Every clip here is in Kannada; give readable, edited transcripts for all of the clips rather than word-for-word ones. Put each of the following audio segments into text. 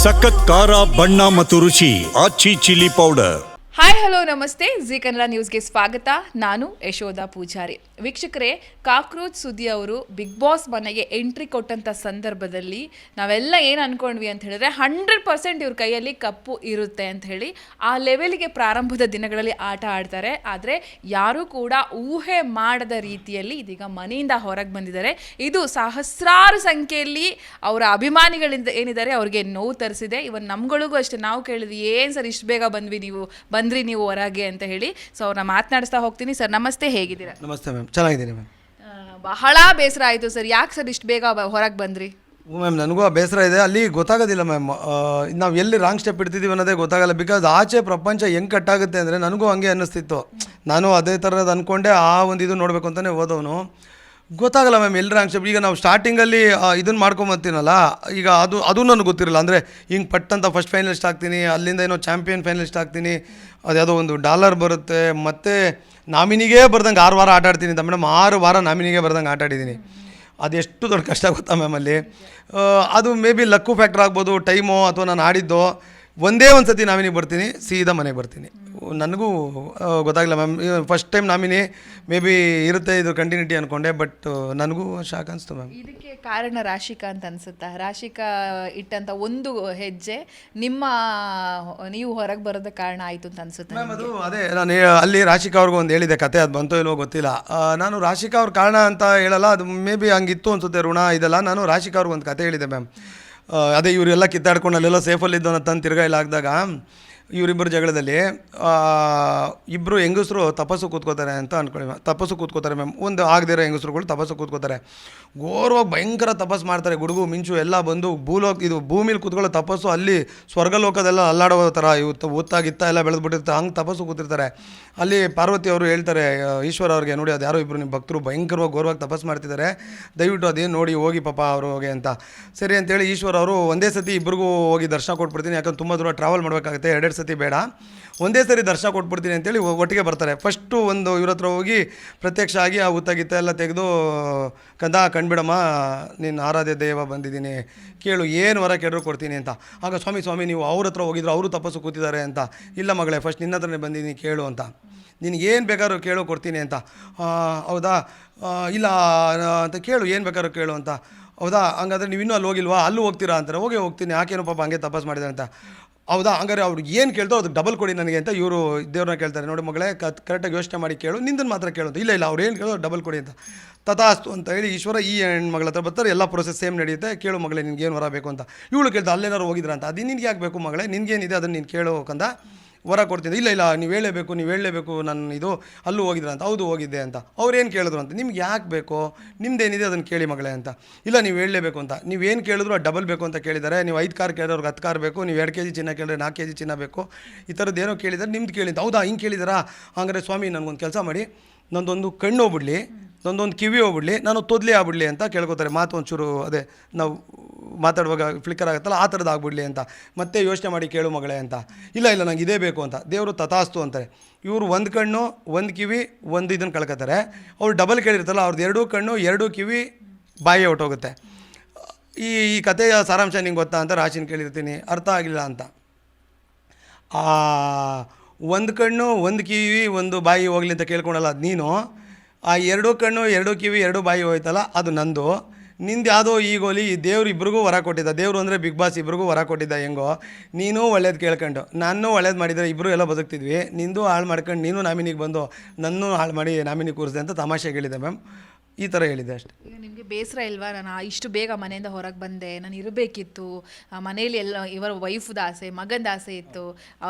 ಸಖತ್ ಖಾರ ಬಣ್ಣ ಮತ್ತು ರುಚಿ ಆಚಿ ಚಿಲ್ಲಿ ಪೌಡರ್. ಹಾಯ್ ಹಲೋ ನಮಸ್ತೆ, ಜಿ ಕನ್ನಡ ನ್ಯೂಸ್ಗೆ ಸ್ವಾಗತ. ನಾನು ಯಶೋಧ ಪೂಜಾರಿ. ವೀಕ್ಷಕರೇ, ಕಾಕ್ರೋಚ್ ಸುದ್ದಿ ಅವರು ಬಿಗ್ ಬಾಸ್ ಮನೆಗೆ ಎಂಟ್ರಿ ಕೊಟ್ಟಂಥ ಸಂದರ್ಭದಲ್ಲಿ ನಾವೆಲ್ಲ ಏನು ಅಂದ್ಕೊಂಡ್ವಿ ಅಂತ ಹೇಳಿದ್ರೆ 100% ಇವ್ರ ಕೈಯಲ್ಲಿ ಕಪ್ಪು ಇರುತ್ತೆ ಅಂತ ಹೇಳಿ ಆ ಲೆವೆಲ್ಗೆ ಪ್ರಾರಂಭದ ದಿನಗಳಲ್ಲಿ ಆಟ ಆಡ್ತಾರೆ. ಆದರೆ ಯಾರೂ ಕೂಡ ಊಹೆ ಮಾಡದ ರೀತಿಯಲ್ಲಿ ಇದೀಗ ಮನೆಯಿಂದ ಹೊರಗೆ ಬಂದಿದ್ದಾರೆ. ಇದು ಸಹಸ್ರಾರು ಸಂಖ್ಯೆಯಲ್ಲಿ ಅವರ ಅಭಿಮಾನಿಗಳಿಂದ ಏನಿದ್ದಾರೆ ಅವ್ರಿಗೆ ನೋವು ತರಿಸಿದೆ. ಇವನ್ ನಮ್ಗಳಿಗೂ ಅಷ್ಟೇ, ನಾವು ಕೇಳಿದ್ವಿ ಏನು ಸರ್ ಇಷ್ಟು ಬೇಗ ಬಂದ್ರಿ ನೀವು ಹೊರಗೆ ಅಂತ ಹೇಳಿ. ಸೊ ಅವ್ರನ್ನ ಮಾತನಾಡಿಸ್ತಾ ಹೋಗ್ತೀನಿ. ಸರ್ ನಮಸ್ತೆ, ಹೇಗಿದ್ದೀರಾ? ನಮಸ್ತೆ ಮ್ಯಾಮ್, ಚೆನ್ನಾಗಿದ್ದೀನಿ ಮ್ಯಾಮ್. ಬಹಳ ಬೇಸರ ಆಯಿತು ಸರ್. ಯಾಕೆ ಸರ್ ಇಷ್ಟು ಬೇಗ ಹೊರಗೆ ಬಂದ್ರಿ? ಮ್ಯಾಮ್, ನನಗೂ ಆ ಬೇಸರ ಇದೆ. ಅಲ್ಲಿ ಗೊತ್ತಾಗೋದಿಲ್ಲ ಮ್ಯಾಮ್, ನಾವು ಎಲ್ಲಿ ರಾಂಗ್ ಸ್ಟೆಪ್ ಇಡ್ತಿದ್ದೀವಿ ಅನ್ನೋದೇ ಗೊತ್ತಾಗಲ್ಲ. ಬಿಕಾಸ್ ಆಚೆ ಪ್ರಪಂಚ ಹೆಂಗೆ ಕಟ್ಟಾಗುತ್ತೆ ಅಂದರೆ ನನಗೂ ಹಂಗೆ ಅನ್ನಿಸ್ತಿತ್ತು. ನಾನು ಅದೇ ಥರದ್ದು ಅಂದ್ಕೊಂಡೆ ಆ ಒಂದು ಇದು ನೋಡಬೇಕು ಅಂತಲೇ ಹೋದವನು. ಗೊತ್ತಾಗಲ್ಲ ಮ್ಯಾಮ್ ಎಲ್ಲಿ ರಾಂಗ್ ಸ್ಟೆಪ್. ಈಗ ನಾವು ಸ್ಟಾರ್ಟಿಂಗಲ್ಲಿ ಇದನ್ನು ಮಾಡ್ಕೊಂಬತ್ತೀನಲ್ಲ, ಈಗ ಅದು ನನಗೆ ಗೊತ್ತಿರಲ್ಲ. ಅಂದರೆ ಹಿಂಗೆ ಪಟ್ಟಂತ ಫಸ್ಟ್ ಫೈನಲಿಸ್ಟ್ ಆಗ್ತೀನಿ, ಅಲ್ಲಿಂದ ಏನೋ ಚಾಂಪಿಯನ್ ಫೈನಲಿಸ್ಟ್ ಆಗ್ತೀನಿ, ಅದು ಯಾವುದೋ ಒಂದು $1 ಬರುತ್ತೆ, ಮತ್ತು ನಾಮಿನಿಗೇ ಬರ್ದಂಗೆ 6 ವಾರ ಆಟ ಆಡ್ತೀನಿ ಅಂತ. ಮೇಡಮ್ 6 ವಾರ ನಾಮಿನಿಗೆ ಬರ್ದಂಗೆ ಆಟ ಆಡಿದ್ದೀನಿ. ಅದೆಷ್ಟು ದೊಡ್ಡ ಕಷ್ಟ ಗೊತ್ತಾ ಮ್ಯಾಮ್ ಅಲ್ಲಿ. ಅದು ಮೇ ಬಿ ಲಕ್ಕು ಫ್ಯಾಕ್ಟ್ರ್ ಆಗ್ಬೋದು, ಟೈಮೋ ಅಥವಾ ನಾನು ಆಡಿದ್ದೋ. ಒಂದೇ ಒಂದು ಸತಿ ನಾಮಿನಿಗೆ ಬರ್ತೀನಿ, ಸೀದಾ ಮನೆಗೆ ಬರ್ತೀನಿ. ನನಗೂ ಗೊತ್ತಾಗಲ್ಲ ma'am. First time nominee may be ಇರುತ್ತೆ ಇದು ಕಂಟಿನ್ಯೂಟಿ ಅಂದ್ಕೊಂಡೆ, ಬಟ್ ನನಗೂ ಶಾಕ್ ಅನಿಸ್ತು ಮ್ಯಾಮ್. ಇದಕ್ಕೆ ಕಾರಣ ರಾಶಿಕಾ ಅಂತ ಅನ್ಸುತ್ತಾ? ರಾಶಿಕಾ ಇಟ್ಟಂತ ಒಂದು ಹೆಜ್ಜೆ ನೀವು ಹೊರಗೆ ಬರೋದಕ್ಕೆ ಕಾರಣ ಆಯಿತು ಅಂತ ಅನ್ಸುತ್ತೆ ಮ್ಯಾಮ್? ಅದು ಅದೇ ನಾನು ಅಲ್ಲಿ ರಾಶಿಕಾ ಅವ್ರಿಗೂ ಒಂದು ಹೇಳಿದೆ ಕತೆ, ಅದು ಬಂತೋ ಇಲ್ವೋ ಗೊತ್ತಿಲ್ಲ. ನಾನು ರಾಶಿಕಾ ಅವ್ರ ಕಾರಣ ಅಂತ ಹೇಳಲ್ಲ, ಅದು ಮೇ ಬಿ ಹಂಗಿತ್ತು ಅನ್ಸುತ್ತೆ, ಋಣ ಇದೆಲ್ಲ. ನಾನು ರಾಶಿಕಾ ಅವ್ರಿಗೆ ಒಂದು ಕತೆ ಹೇಳಿದೆ ಮ್ಯಾಮ್. ಅದೇ ಇವರೆಲ್ಲ ಕಿತ್ತಾಡ್ಕೊಂಡು ಅಲ್ಲೆಲ್ಲ ಸೇಫಲ್ಲಿದ್ದು ಅನ್ನೋ ತಂದು ತಿರ್ಗಾ ಇಲ್ಲ ಆಗಿದಾಗ ಇವರಿಬ್ಬರು ಜಗಳದಲ್ಲಿ ಇಬ್ಬರು ಹೆಂಗಸರು ತಪಸ್ಸು ಕೂತ್ಕೋತಾರೆ ಅಂತ ಅಂದ್ಕೊಳ್ಳಿ. ತಪಸ್ಸು ಕೂತ್ಕೋತಾರೆ ಮ್ಯಾಮ್. ಒಂದು ಆಗದಿರೋ ಹೆಂಗಸರುಗಳು ತಪಸ್ಸು ಕೂತ್ಕೋತಾರೆ. ಘೋರವಾಗಿ ಭಯಂಕರ ತಪಸ್ಸು ಮಾಡ್ತಾರೆ. ಗುಡುಗು ಮಿಂಚು ಎಲ್ಲ ಬಂದು ಇದು ಭೂಮಿಲಿ ಕೂತ್ಕೊಳ್ಳೋ ತಪಸ್ಸು. ಅಲ್ಲಿ ಸ್ವರ್ಗಲೋಕದೆಲ್ಲ ಅಲ್ಲಾಡೋ ಥರ ಇವತ್ತು ಒತ್ತಾಗಿತ್ತ ಎಲ್ಲ ಬೆಳೆದ್ಬಿಟ್ಟಿರ್ತಾರೆ. ಹಂಗೆ ತಪಸ್ಸು ಕೂತಿರ್ತಾರೆ. ಅಲ್ಲಿ ಪಾರ್ವತಿ ಅವರು ಹೇಳ್ತಾರೆ ಈಶ್ವರ ಅವ್ರಿಗೆ, ನೋಡಿ ಅದು ಯಾರೋ ಇಬ್ಬರು ನಿಮ್ಮ ಭಕ್ತರು ಭಯಂಕರವಾಗಿ ಘೋರವಾಗಿ ತಪಸ್ಸು ಮಾಡ್ತಿದ್ದಾರೆ, ದಯವಿಟ್ಟು ಅದೇನು ನೋಡಿ ಹೋಗಿ ಪಾಪ ಅವ್ರಿಗೆ ಅಂತ. ಸರಿ ಅಂತೇಳಿ ಈಶ್ವರ ಅವರು ಒಂದೇ ಸತಿ ಇಬ್ಬರಿಗೂ ಹೋಗಿ ದರ್ಶನ ಕೊಟ್ಬಿಡ್ತೀನಿ, ಯಾಕಂದ್ರೆ ತುಂಬ ದೂರ ಟ್ರಾವೆಲ್ ಮಾಡಬೇಕಾಗುತ್ತೆ, 2 ಸತಿ ಬೇಡ, ಒಂದೇ ಸರಿ ದರ್ಶನ ಕೊಟ್ಬಿಡ್ತೀನಿ ಅಂತೇಳಿ ಒಟ್ಟಿಗೆ ಬರ್ತಾರೆ. ಫಸ್ಟು ಒಂದು ಇವ್ರ ಹತ್ರ ಹೋಗಿ ಪ್ರತ್ಯಕ್ಷ ಆಗಿ ಆ ಉತ್ತಗಿತ್ತ ಎಲ್ಲ ತೆಗೆದು, ಕಂದ ಕಣ್ಬಿಡಮ್ಮ, ನಿನ್ನ ಆರಾಧ್ಯ ದೇವ ಬಂದಿದ್ದೀನಿ, ಕೇಳು ಏನು ವರ ಕೇಳಿದ್ರು ಕೊಡ್ತೀನಿ ಅಂತ. ಆಗ ಸ್ವಾಮಿ ನೀವು ಅವ್ರ ಹತ್ರ ಹೋಗಿದ್ರು, ಅವರು ತಪಸ್ಸು ಕೂತಿದ್ದಾರೆ ಅಂತ. ಇಲ್ಲ ಮಗಳೇ, ಫಸ್ಟ್ ನಿನ್ನ ಹತ್ರನೇ ಬಂದಿದ್ದೀನಿ ಕೇಳು ಅಂತ, ನಿನಗೇನು ಬೇಕಾದ್ರೂ ಕೇಳು ಕೊಡ್ತೀನಿ ಅಂತ. ಹೌದಾ, ಇಲ್ಲ ಅಂತ, ಕೇಳು ಏನು ಬೇಕಾದ್ರೂ ಕೇಳು ಅಂತ. ಹೌದಾ, ಹಂಗಾದ್ರೆ ನೀವು ಇನ್ನೂ ಅಲ್ಲಿ ಹೋಗಿಲ್ವಾ? ಅಲ್ಲೂ ಹೋಗ್ತೀರಾ ಅಂತಾರೆ. ಹೋಗ್ತೀನಿ, ಯಾಕೇನು ಪಾಪ ಹಂಗೆ ತಪಸ್ಸು ಮಾಡಿದ್ದಾರೆ ಅಂತ. ಹೌದಾ, ಹಂಗಾರೆ ಅವ್ರಿಗೆ ಏನು ಕೇಳ್ತೋ ಅದಕ್ಕೆ ಡಬಲ್ ಕೊಡಿ ನನಗೆ ಅಂತ ಇವರು ದೇವ್ರನ್ನ ಕೇಳ್ತಾರೆ. ನೋಡಿ ಮಗಳೇ, ಕರೆಕ್ಟಾಗಿ ಯೋಚನೆ ಮಾಡಿ ಕೇಳು, ನಿಂದನ್ನು ಮಾತ್ರ ಕೇಳು ಅಂತ. ಇಲ್ಲ ಅವ್ರು ಏನು ಕೇಳೋ ಡಬಲ್ ಕೊಡಿ ಅಂತ. ತಥಾಸ್ತು ಅಂತ ಹೇಳಿ ಈಶ್ವರ ಈ ಹೆಣ್ಮಗಳ ಹತ್ರ ಬರ್ತಾರೆ. ಎಲ್ಲ ಪ್ರೊಸೆಸ್ ಸೇಮ್ ನಡೆಯುತ್ತೆ. ಕೇಳು ಮಗಳೇ, ನಿನ್ಗೇನು ವರ ಬೇಕು ಅಂತ. ಇವಳು ಕೇಳ್ತಾ, ಅಲ್ಲೇನಾರು ಹೋಗಿದ್ರ ಅಂತ. ಅದು ನಿನ್ಗೆ ಯಾಕೆ ಬೇಕು ಮಗಳೇ, ನಿನ್ಗೇನಿದೆ ಅದನ್ನು ನೀನು ಕೇಳೋಕಂದ, ವರ ಕೊಡ್ತೀನಿ. ಇಲ್ಲ ನೀವು ಹೇಳಲೇಬೇಕು, ನಾನು ಇದು ಅಲ್ಲೂ ಹೋಗಿದ್ರ ಅಂತ. ಹೌದು ಹೋಗಿದ್ದೆ ಅಂತ. ಅವ್ರೇನು ಕೇಳಿದ್ರು ಅಂತ. ನಿಮ್ಗೆ ಯಾಕೆ ಬೇಕು, ನಿಮ್ದೇನಿದೆ ಅದನ್ನು ಕೇಳಿ ಮಗಳೇ ಅಂತ. ಇಲ್ಲ ನೀವು ಹೇಳಲೇಬೇಕು ಅಂತ. ನೀವೇನು ಕೇಳಿದ್ರು ಅದು ಡಬಲ್ ಬೇಕು ಅಂತ ಕೇಳಿದ್ದಾರೆ. ನೀವು 5 ಕಾರ್ ಕೇಳಿದವ್ರಿಗೆ 10 ಕಾರ್ ಬೇಕು, ನೀವು 2 kg ಚಿನ್ನ ಕೇಳಿದ್ರೆ 4 kg ಚಿನ್ನ ಬೇಕು, ಈ ಥರದ್ದು ಏನೋ ಕೇಳಿದ್ದಾರೆ, ನಿಮ್ದು ಕೇಳಿ ಅಂತ. ಹೌದಾ, ಹಿಂಗೆ ಕೇಳಿದಾರಾ? ಹಂಗಾರೆ ಸ್ವಾಮಿ ನನಗೊಂದು ಕೆಲಸ ಮಾಡಿ, ನಂದೊಂದು ಕಣ್ಣು ಹೋಗ್ಬಿಡ್ಲಿ, ನಂದೊಂದು ಕಿವಿ ಹೋಗ್ಬಿಡ್ಲಿ, ನಾನು ತೊದಲೇ ಆಗ್ಬಿಡ್ಲಿ ಅಂತ ಕೇಳ್ಕೊತಾರೆ. ಮಾತು ಒಂಚೂರು ಅದೇ ನಾವು ಮಾತಾಡುವಾಗ ಫ್ಲಿಕ್ಕರ್ ಆಗುತ್ತಲ್ಲ, ಆ ಥರದ್ದು ಆಗ್ಬಿಡ್ಲಿ ಅಂತ. ಮತ್ತೆ ಯೋಚನೆ ಮಾಡಿ ಕೇಳು ಮಗಳೇ ಅಂತ. ಇಲ್ಲ ನಂಗೆ ಇದೇ ಬೇಕು ಅಂತ. ದೇವರು ತಥಾಸ್ತು ಅಂತಾರೆ. ಇವರು 1 ಕಣ್ಣು 1 ಕಿವಿ 1 ಇದನ್ನು ಕಳ್ಕೊತಾರೆ. ಅವ್ರು ಡಬಲ್ ಕೇಳಿರ್ತಾರಲ್ಲ, ಅವ್ರದ್ದು 2 ಕಣ್ಣು 2 ಕಿವಿ ಬಾಯಿ ಹೊಟ್ಟೋಗುತ್ತೆ. ಈ ಕಥೆಯ ಸಾರಾಂಶ ನಿಂಗೆ ಗೊತ್ತಾ ಅಂತ ರಾಶಿನ ಕೇಳಿರ್ತೀನಿ, ಅರ್ಥ ಆಗಿಲ್ಲ ಅಂತ. 1 ಕಣ್ಣು 1 ಕಿವಿ 1 ಬಾಯಿ ಹೋಗ್ಲಿ ಅಂತ ಕೇಳ್ಕೊಳಲ್ಲ ಅದು ನೀನು. ಆ 2 ಕಣ್ಣು 2 ಕಿವಿ 2 ಬಾಯಿ ಹೋಯ್ತಲ್ಲ, ಅದು ನಂದು. ನಿಂದು ಯಾವುದೋ ಈಗೋಲಿ ದೇವ್ರು ಇಬ್ರಿಗೂ ವರ ಕೊಟ್ಟಿದ್ದ. ದೇವರು ಅಂದರೆ ಬಿಗ್ ಬಾಸ್ ಇಬ್ರಿಗೂ ವರ ಕೊಟ್ಟಿದ್ದ. ಹೆಂಗೋ ನೀನು ಒಳ್ಳೇದು ಕೇಳ್ಕೊಂಡು ನಾನು ಒಳ್ಳೇದು ಮಾಡಿದರೆ ಇಬ್ಬರು ಎಲ್ಲ ಬದುಕ್ತಿದ್ವಿ. ನಿಂದು ಹಾಳು ಮಾಡ್ಕೊಂಡು ನೀನು ನಾಮಿನಿಗೆ ಬಂದು ನನ್ನೂ ಹಾಳು ಮಾಡಿ ನಾಮಿನಿ ಕೂರಿಸಿದೆ ಅಂತ ತಮಾಷೆಗೆ ಹೇಳಿದೆ ಮ್ಯಾಮ್. ಈ ಥರ ಹೇಳಿದೆ ಅಷ್ಟೇ. ಈಗ ನಿಮಗೆ ಬೇಸರ ಇಲ್ವಾ? ನಾನು ಇಷ್ಟು ಬೇಗ ಮನೆಯಿಂದ ಹೊರಗೆ ಬಂದೆ, ನಾನು ಇರಬೇಕಿತ್ತು, ಮನೇಲಿ ಎಲ್ಲ ಇವರ ವೈಫ್ದು ಆಸೆ, ಮಗಂದು ಆಸೆ ಇತ್ತು,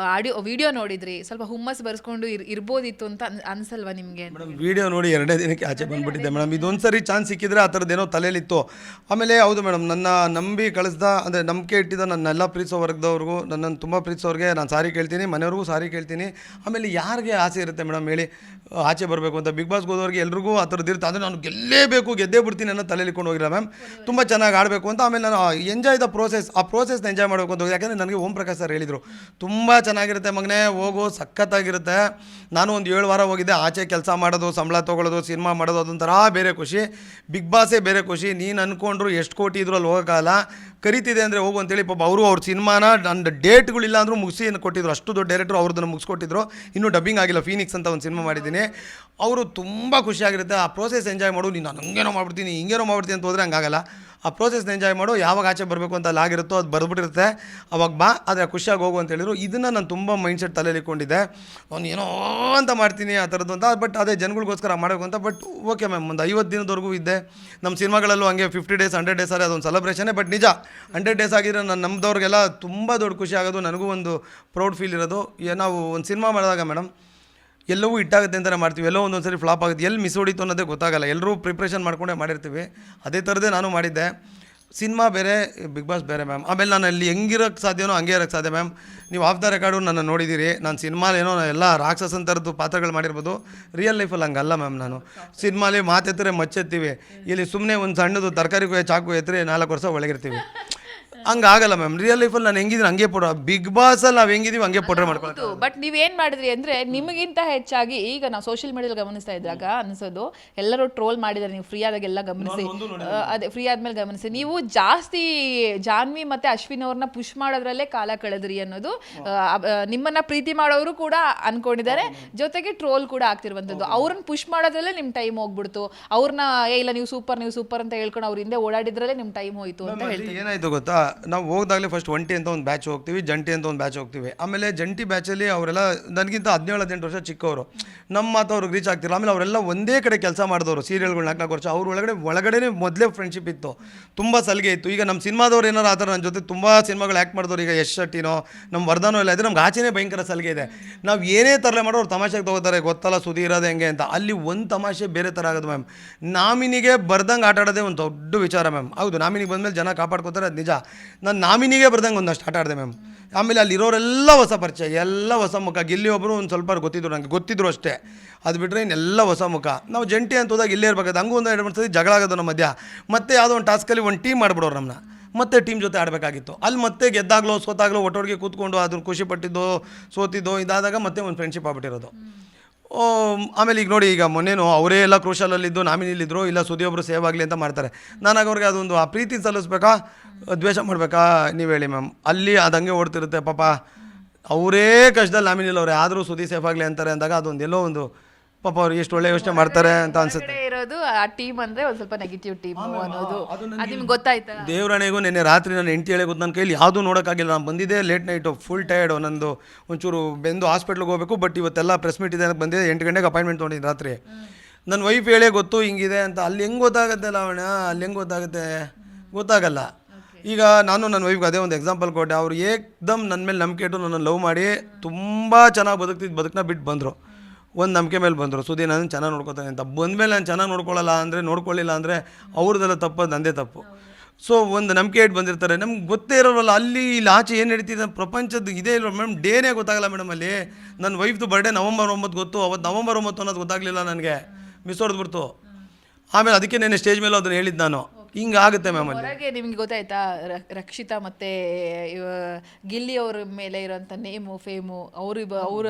ವಿಡಿಯೋ ನೋಡಿದ್ರಿ, ಸ್ವಲ್ಪ ಹುಮ್ಮಸ್ ಬರ್ಸ್ಕೊಂಡು ಇರ್ಬೋದಿತ್ತು ಅಂತ ಅನ್ಸಲ್ವಾ ನಿಮಗೆ? ಮೇಡಮ್, ವಿಡಿಯೋ ನೋಡಿ 2ನೇ ದಿನಕ್ಕೆ ಆಚೆ ಬಂದುಬಿಟ್ಟಿದ್ದೆ ಮೇಡಮ್. ಇದೊಂದು ಸರಿ ಚಾನ್ಸ್ ಸಿಕ್ಕಿದ್ರೆ ಆ ಥರದ್ದೇನೋ ತಲೆಯಲ್ಲಿತ್ತು. ಆಮೇಲೆ ಹೌದು ಮೇಡಮ್, ನನ್ನ ನಂಬಿ ಕಳಿಸ್ದ, ಅಂದರೆ ನಂಬಿಕೆ ಇಟ್ಟಿದ್ದ ನನ್ನೆಲ್ಲ ಪ್ರೀತಿಸೋ ವರ್ಗದವ್ರಿಗೂ, ನನ್ನನ್ನು ತುಂಬ ಪ್ರೀತಿಸೋರಿಗೆ ನಾನು ಸಾರಿ ಕೇಳ್ತೀನಿ, ಮನೆಯವ್ರಿಗೂ ಸಾರಿ ಕೇಳ್ತೀನಿ. ಆಮೇಲೆ ಯಾರಿಗೆ ಆಸೆ ಇರುತ್ತೆ ಮೇಡಮ್ ಹೇಳಿ ಆಚೆ ಬರಬೇಕು ಅಂತ? ಬಿಗ್ ಬಾಸ್ಗೆ ಹೋದವ್ರಿಗೆ ಎಲ್ರಿಗೂ ಆ ಥರದ್ದು ಇರುತ್ತೆ. ಅಂದರೆ ನಾನು ಗೆದ್ದೇ ಬಿಡ್ತೀನಿ ಅನ್ನೋ ತಲೆಯಲ್ಲಿ ಹೋಗಿಲ್ಲ ಮ್ಯಾಮ್. ತುಂಬ ಚೆನ್ನಾಗಿ ಆಡಬೇಕು ಅಂತ. ಆಮೇಲೆ ನಾನು ಎಂಜಾಯ್ ದ ಪ್ರೋಸೆಸ್, ಆ ಪ್ರೋಸೆಸ್ನ ಎಂಜಾಯ್ ಮಾಡಬೇಕು ಅಂತ ಹೋಗಿ. ಯಾಕಂದರೆ ನನಗೆ ಓಂ ಪ್ರಕಾಶ್ ಸರ್ ಹೇಳಿದರು, ತುಂಬ ಚೆನ್ನಾಗಿರುತ್ತೆ ಮಗನೇ, ಹೋಗೋ ಸಖತ್ತಾಗಿರುತ್ತೆ. ನಾನು ಒಂದು 7 ವಾರ ಹೋಗಿದ್ದೆ. ಆಚೆ ಕೆಲಸ ಮಾಡೋದು, ಸಂಬಳ ತೊಗೊಳ್ಳೋದು, ಸಿನಿಮಾ ಮಾಡೋದು, ಅದೊಂಥರ ಬೇರೆ ಖುಷಿ. ಬಿಗ್ ಬಾಸೇ ಬೇರೆ ಖುಷಿ. ನೀನು ಅಂದ್ಕೊಂಡ್ರು ಎಷ್ಟು ಕೋಟಿ ಇದ್ರೂ ಅಲ್ಲಿ ಹೋಗೋಕ್ಕಾಗಲ್ಲ. ಕರಿತಿದೆ ಅಂದರೆ ಹೋಗು ಅಂತೇಳಿ ಪಾಪ ಅವರು ಅವ್ರ ಸಿನಿಮಾನ ನನ್ನ ಡೇಟ್ಗಳಿಲ್ಲ ಅಂದರೂ ಮುಗಿಸಿ ಕೊಟ್ಟಿದ್ರು. ಅಷ್ಟು ದೊಡ್ಡ ಡೈರೆಕ್ಟ್ರು ಅವ್ರದ್ದನ್ನು ಮುಗಿಸ್ಕೊಟ್ಟಿದ್ರು. ಇನ್ನೂ ಡಬ್ಬಿಂಗ್ ಆಗಿಲ್ಲ. ಫೀನಿಕ್ಸ್ ಅಂತ ಒಂದು ಸಿನಿಮಾ ಮಾಡಿದ್ದೀನಿ. ಅವರು ತುಂಬ ಖುಷಿಯಾಗಿರುತ್ತೆ. ಆ ಪ್ರೋಸೆಸ್ ಎಂಜಾಯ್ ಮಾಡು, ನೀನು ನಾನು ಹಂಗೇನೋ ಮಾಡ್ಬಿಡ್ತೀನಿ ಹಿಂಗೇನೋ ಮಾಡ್ಬಿಡ್ತೀನಿ ಅಂತ ಹೋದರೆ ಹಂಗಾಗಲ್ಲ. ಆ ಪ್ರೋಸೆಸ್ನ ಎಂಜಾಯ್ ಮಾಡು, ಯಾವಾಗ ಆಚೆ ಬರಬೇಕು ಅಂತ ಅಲ್ಲಿ ಆಗಿರುತ್ತೋ ಅದು ಬರೆದ್ಬಿಟ್ಟಿರುತ್ತೆ, ಅವಾಗ ಬಾ, ಆದರೆ ಖುಷಿಯಾಗಿ ಹೋಗು ಅಂತ ಹೇಳಿದ್ರು. ಇದನ್ನು ನಾನು ತುಂಬ ಮೈಂಡ್ಸೆಟ್ ತಲೆಯಲ್ಲಿ ಇಟ್ಕೊಂಡಿದ್ದೆ. ನಾನು ಏನೋ ಅಂತ ಮಾಡ್ತೀನಿ ಆ ಥರದ್ದು ಅಂತ. ಬಟ್ ಅದೇ ಜನಗಳಿಗೋಸ್ಕರ ಮಾಡಬೇಕು ಅಂತ. ಬಟ್ ಓಕೆ ಮ್ಯಾಮ್, ಒಂದು 50 ದಿನದವರೆಗೂ ಇದ್ದೆ. ನಮ್ಮ ಸಿನಿಮಾಗಳಲ್ಲೂ ಹಂಗೆ 50 ಡೇಸ್ 100 ಡೇಸ್ ಆದರೆ ಅದೊಂದು ಸೆಲೆಬ್ರೇಷನೇ. ಬಟ್ ನಿಜ 100 ಡೇಸ್ ಆಗಿದ್ರೆ ನಾನು ನಮ್ಮದವ್ರಿಗೆಲ್ಲ ತುಂಬ ದೊಡ್ಡ ಖುಷಿ ಆಗೋದು, ನನಗೂ ಒಂದು ಪ್ರೌಡ್ ಫೀಲ್ ಇರೋದು. ನಾವು ಒಂದು ಸಿನಿಮಾ ಮಾಡಿದಾಗ ಮೇಡಮ್ ಎಲ್ಲವೂ ಇಟ್ಟಾಗುತ್ತೆ ಅಂತಲೇ ಮಾಡ್ತೀವಿ, ಎಲ್ಲೋ ಒಂದೊಂದು ಸರಿ ಫ್ಲಾಪ್ ಆಗುತ್ತೆ, ಎಲ್ಲಿ ಮಿಸ್ ಹೊಡಿತು ಅನ್ನೋದೇ ಗೊತ್ತಾಗಲ್ಲ. ಎಲ್ಲರೂ ಪ್ರಿಪ್ರೇಷನ್ ಮಾಡ್ಕೊಂಡೇ ಮಾಡಿರ್ತೀವಿ. ಅದೇ ಥರದೇ ನಾನು ಮಾಡಿದ್ದೆ. ಸಿನಿಮಾ ಬೇರೆ, ಬಿಗ್ ಬಾಸ್ ಬೇರೆ ಮ್ಯಾಮ್. ಆಮೇಲೆ ನಾನು ಅಲ್ಲಿ ಹೆಂಗಿರೋಕ್ಕೆ ಸಾಧ್ಯನೋ ಹಂಗೆ ಇರೋಕ್ಕೆ ಸಾಧ್ಯ ಮ್ಯಾಮ್. ನೀವು ಆಫ್ ದ ರೆಕಾರ್ಡು ನನ್ನ ನೋಡಿದ್ದೀರಿ. ನಾನು ಸಿನಿಮಾಲೇನೋ ಎಲ್ಲ ರಾಕ್ಷಸನ್ ಥರದ್ದು ಪಾತ್ರಗಳು ಮಾಡಿರ್ಬೋದು, ರಿಯಲ್ ಲೈಫಲ್ಲಿ ಹಂಗಲ್ಲ ಮ್ಯಾಮ್. ನಾನು ಸಿನಿಮಾಲಿ ಮಾತೆತ್ತರೆ ಮಚ್ಚೆತ್ತೀವಿ, ಇಲ್ಲಿ ಸುಮ್ಮನೆ ಒಂದು ಸಣ್ಣದು ತರಕಾರಿ ಚಾಕು ಎತ್ತರೆ 4 ವರ್ಷ ಒಳಗಿರ್ತೀವಿ. ಹಂಗಾಗಲ್ಲ ಮ್ಯಾಮ್. ರಿಯಲ್ ಲೈಫಲ್ಲಿ ನಾನು ಹೆಂಗಿದ್ದೀನಿ ಹಂಗೆ ಬಿಗ್ ಬಾಸಲ್ಲಿ ನಾವು ಹೆಂಗಿದ್ದೀವಿ ಹಂಗೆ ಪೋಟ್ರೆ ಮಾಡ್ಕೊಂಡು. ಬಟ್ ನೀವೇನು ಮಾಡಿದ್ರಿ ಅಂದರೆ ನಿಮಗಿಂತ ಹೆಚ್ಚಾಗಿ ಈಗ ನಾವು ಸೋಷಿಯಲ್ ಮೀಡಿಯಾದಲ್ಲಿ ಗಮನಿಸ್ತಾ ಇದ್ದಾಗ ಅನಿಸೋದು ಎಲ್ಲರೂ ಟ್ರೋಲ್ ಮಾಡಿದ್ದಾರೆ. ನೀವು ಫ್ರೀ ಆದಾಗೆಲ್ಲ ಗಮನಿಸಿ, ಅದೇ ಫ್ರೀ ಆದ್ಮೇಲೆ ಗಮನಿಸಿ, ನೀವು ಜಾಸ್ತಿ ಜಾನ್ವಿ ಮತ್ತು ಅಶ್ವಿನ್ ಅವ್ರನ್ನ ಪುಷ್ ಮಾಡೋದ್ರಲ್ಲೇ ಕಾಲ ಕಳೆದ್ರಿ ಅನ್ನೋದು ನಿಮ್ಮನ್ನ ಪ್ರೀತಿ ಮಾಡೋರು ಕೂಡ ಅನ್ಕೊಂಡಿದ್ದಾರೆ. ಜೊತೆಗೆ ಟ್ರೋಲ್ ಕೂಡ ಆಗ್ತಿರುವಂಥದ್ದು. ಅವ್ರನ್ನ ಪುಷ್ ಮಾಡೋದ್ರಲ್ಲೇ ನಿಮ್ಮ ಟೈಮ್ ಹೋಗ್ಬಿಡ್ತು. ಅವ್ರನ್ನ ಇಲ್ಲ ನೀವು ಸೂಪರ್ ಅಂತ ಹೇಳ್ಕೊಂಡು ಅವ್ರ ಹಿಂದೆ ಓಡಾಡಿದ್ರಲ್ಲೇ ನಿಮ್ಮ ಟೈಮ್ ಹೋಯ್ತು ಅಂತ ಹೇಳ್ತೀವಿ. ಏನಾಯ್ತು ಗೊತ್ತಾ, ನಾವು ಹೋದಾಗಲೇ ಫಸ್ಟ್ ಒಂಟಿ ಅಂತ ಒಂದು ಬ್ಯಾಚ್ ಹೋಗ್ತೀವಿ, ಜಂಟಿ ಅಂತ ಒಂದು ಬ್ಯಾಚ್ ಹೋಗ್ತೀವಿ. ಆಮೇಲೆ ಜಂಟಿ ಬ್ಯಾಚಲ್ಲಿ ಅವರೆಲ್ಲ ನನಗಿಂತ 17-18 ವರ್ಷ ಚಿಕ್ಕವರು. ನಮ್ಮ ಮಾತು ಅವ್ರಿಗೆ ರೀಚ್ ಆಗ್ತಿಲ್ಲ. ಆಮೇಲೆ ಅವರೆಲ್ಲ ಒಂದೇ ಕಡೆ ಕೆಲಸ ಮಾಡಿದವರು, ಸೀರಿಯಲ್ಗಳು 4 ವರ್ಷ. ಅವ್ರ ಒಳಗಡೆ ಮೊದಲೇ ಫ್ರೆಂಡ್ಶಿಪ್ ಇತ್ತು, ತುಂಬ ಸಲಿಗೆ ಇತ್ತು. ಈಗ ನಮ್ಮ ಸಿನಿಮಾದವ್ರು ಏನಾರು ಆ ಥರ ನನ್ನ ಜೊತೆ ತುಂಬ ಸಿನಿಮಾಗಳು ಆ್ಯಕ್ಟ್ ಮಾಡಿದವರು, ಈಗ ಯಶ್ ಶೆಟ್ಟಿನೋ ನಮ್ಮ ವರ್ಧನೋ ಎಲ್ಲ ಇದೆ, ನಮ್ಗೆ ಆಚೆನೇ ಭಯಂಕರ ಸಲಿಗೆ ಇದೆ. ನಾವು ಏನೇ ತರಲೆ ಮಾಡೋ ಅವ್ರು ತಮಾಷೆಗೆ ತೊಗೋತಾರೆ, ಗೊತ್ತಲ್ಲ ಸುದ್ದಿ ಇರೋದು ಹೆಂಗೆ ಅಂತ. ಅಲ್ಲಿ ಒಂದು ತಮಾಷೆ ಬೇರೆ ಥರ ಆಗೋದು ಮ್ಯಾಮ್. ನಾಮಿನಿಗೆ ಬರ್ದಂಗೆ ಆಟ ಆಡೋದೇ ಒಂದು ದೊಡ್ಡ ವಿಚಾರ ಮ್ಯಾಮ್. ಹೌದು, ನಾಮಿನಿಗೆ ಬಂದಮೇಲೆ ಜನ ಕಾಪಾಡ್ಕೋತಾರೆ, ಅದು ನಿಜ. ನಾನು ನಾಮಿನಿಗೆ ಬರ್ದಂಗೆ ಒಂದಷ್ಟು ಆಟ ಆಡಿದೆ ಮ್ಯಾಮ್. ಆಮೇಲೆ ಅಲ್ಲಿರೋರೆಲ್ಲ ಹೊಸ ಪರಿಚಯ, ಎಲ್ಲ ಹೊಸ ಮುಖ. ಗಿಲ್ಲಿ ಒಬ್ಬರು ಒಂದು ಸ್ವಲ್ಪ ಗೊತ್ತಿದ್ರು, ನನಗೆ ಗೊತ್ತಿದ್ರು ಅಷ್ಟೇ. ಅದು ಬಿಟ್ಟರೆ ಇನ್ನೆಲ್ಲ ಹೊಸ ಮುಖ. ನಾವು ಜಂಟಿ ಅಂತ ಹೋದಾಗ ಇಲ್ಲೇ ಇರಬೇಕಾದ ಹಂಗೂ ಒಂದು 2-3 ಸತಿ ಜಗಳ ಆಗೋದು ನಮ್ಮ ಮಧ್ಯ. ಮತ್ತೆ ಯಾವುದೋ ಒಂದು ಟಾಸ್ಕಲ್ಲಿ ಒಂದು ಟೀಮ್ ಮಾಡಿಬಿಡೋರು ನಮ್ಮನ್ನ, ಮತ್ತೆ ಟೀಮ್ ಜೊತೆ ಆಡಬೇಕಾಗಿತ್ತು. ಅಲ್ಲಿ ಮತ್ತೆ ಗೆದ್ದಾಗಲೋ ಸೋತಾಗಲೋ ಒಟ್ಟೊಟ್ಟಿಗೆ ಕೂತ್ಕೊಂಡು ಅದನ್ನು ಖುಷಿ ಪಟ್ಟಿದ್ದೋ ಸೋತಿದ್ದೋ ಇದಾದಾಗ ಮತ್ತೆ ಒಂದು ಫ್ರೆಂಡ್ಶಿಪ್ ಆಗ್ಬಿಟ್ಟಿರೋದು. ಆಮೇಲೆ ಈಗ ನೋಡಿ, ಈಗ ಮೊನ್ನೆನೂ ಅವರೇ ಎಲ್ಲ ಕ್ರೂಷಲಲ್ಲಿದ್ದು ನಾಮಿನಿಲಿದ್ದರು, ಇಲ್ಲ ಸುದ್ದಿ ಒಬ್ಬರು ಸೇವ್ ಆಗಲಿ ಅಂತ ಮಾಡ್ತಾರೆ. ನಾನಾಗ ಅವ್ರಿಗೆ ಅದೊಂದು ಆ ಪ್ರೀತಿ ಸಲ್ಲಿಸ್ಬೇಕಾ ದ್ವೇಷ ಮಾಡಬೇಕಾ ನೀವು ಹೇಳಿ ಮ್ಯಾಮ್. ಅಲ್ಲಿ ಅದು ಹಂಗೆ ಓಡ್ತಿರುತ್ತೆ ಪಾಪ. ಅವರೇ ಕಷ್ಟದಲ್ಲಿ ನಾಮಿನಿಲ್ಲವ್ರೆ, ಆದರೂ ಸುದ್ದಿ ಸೇಫ್ ಆಗಲಿ ಅಂತಾರೆ ಅಂದಾಗ ಅದೊಂದು ಎಲ್ಲೋ ಒಂದು ಪಾಪ ಅವ್ರು ಎಷ್ಟು ಒಳ್ಳೆ ಯೋಚನೆ ಮಾಡ್ತಾರೆ ಅಂತ ಅನ್ಸುತ್ತೆ. ಇರೋದು ಆ ಟೀಮ್ ಅಂದರೆ ಒಂದು ಸ್ವಲ್ಪ ನೆಗೆಟಿವ್ ಟೀಮ್ ಅನ್ನೋದು ಅದು ನಿಮ್ಗೆ ಗೊತ್ತಾಯ್ತಾ? ದೇವರಾಣೆಗೂ ನಿನ್ನೆ ರಾತ್ರಿ ನನ್ನ ಹೆಂಡತಿ ಹೇಳಿ ಗೊತ್ತು, ನನ್ನ ಕೈಲಿ ಯಾವುದೂ ನೋಡೋಕ್ಕಾಗಿಲ್ಲ. ನಾನು ಬಂದಿದ್ದೆ ಲೇಟ್ ನೈಟು, ಫುಲ್ ಟಯರ್ಡು. ನಂದು ಒಂಚೂರು ಬೆಂದು ಹಾಸ್ಪಿಟ್ಲಿಗೆ ಹೋಗಬೇಕು. ಬಟ್ ಇವತ್ತೆಲ್ಲ ಪ್ರೆಸ್ ಮೀಟ್ ಇದೆ ಅಂತ ಬಂದಿದ್ದೆ. 8 ಗಂಟೆಗೆ ಅಪಾಯಿಂಟ್ಮೆಂಟ್ ತೊಗೊಂಡಿದ್ದು ರಾತ್ರಿ. ನನ್ನ ವೈಫ್ ಹೇಳೇ ಗೊತ್ತು ಹಿಂಗಿದೆ ಅಂತ. ಅಲ್ಲಿ ಹೆಂಗೆ ಗೊತ್ತಾಗುತ್ತೆ ಲಾವಣ್ಯ, ಅಲ್ಲಿ ಹೆಂಗೆ ಗೊತ್ತಾಗುತ್ತೆ? ಗೊತ್ತಾಗಲ್ಲ. ಈಗ ನಾನು ನನ್ನ ವೈಫ್ಗೆ ಅದೇ ಒಂದು ಎಕ್ಸಾಂಪಲ್ ಕೊಟ್ಟೆ. ಅವ್ರು ಏಕ್ದಮ್ ನನ್ನ ಮೇಲೆ ನಂಬಿಕೆ ಇಟ್ಟು ನನ್ನ ಲವ್ ಮಾಡಿ ತುಂಬ ಚೆನ್ನಾಗಿ ಬದುಕನ್ನ ಬಿಟ್ಟು ಬಂದರು. ಒಂದು ನಂಬಿಕೆ ಮೇಲೆ ಬಂದರು, ಸುದ್ದಿ ನಾನು ಚೆನ್ನಾಗಿ ನೋಡ್ಕೊತಾನೆ ಅಂತ. ಬಂದಮೇಲೆ ನಾನು ಚೆನ್ನಾಗಿ ನೋಡ್ಕೊಳ್ಳಿಲ್ಲ ಅಂದರೆ ಅವ್ರದ್ದೆಲ್ಲ ತಪ್ಪು, ನಂದೇ ತಪ್ಪು. ಸೊ ಒಂದು ನಂಬಿಕೆ ಇಟ್ಟು ಬಂದಿರ್ತಾರೆ. ನಮ್ಗೆ ಗೊತ್ತೇ ಇರೋಲ್ಲ ಅಲ್ಲಿ ಇಲ್ಲಿ ಆಚೆ ಏನು ನಡೀತಿದೆ ಪ್ರಪಂಚದ್ದು ಇದೇ ಇಲ್ಲ ಮೇಡಮ್. ಡೇನೇ ಗೊತ್ತಾಗಲ್ಲ ಮೇಡಮ್. ಅಲ್ಲಿ ನನ್ನ ವೈಫ್ದು ಬರ್ಡೇ ನವಂಬರ್ 9 ಗೊತ್ತು. ಅವತ್ತು ನವಂಬರ್ 9 ಅನ್ನೋದು ಗೊತ್ತಾಗಲಿಲ್ಲ ನನಗೆ, ಮಿಸ್ ಹೊಡೆದ್ಬಿಡ್ತು. ಆಮೇಲೆ ಅದಕ್ಕೆ ನಾನು ಸ್ಟೇಜ್ ಮೇಲೆ ಅದನ್ನು ಹೇಳಿದ್ದು ನಾನು. ಹಿಂಗಾಗುತ್ತೆ ಮ್ಯಾಮ್. ಹೊರಗೆ ನಿಮ್ಗೆ ಗೊತ್ತಾಯ್ತಾ ರಕ್ಷಿತಾ ಮತ್ತೆ ಗಿಲ್ಲಿ ಅವ್ರ ಮೇಲೆ ಇರೋಂಥ ನೇಮು ಫೇಮು ಅವ್ರ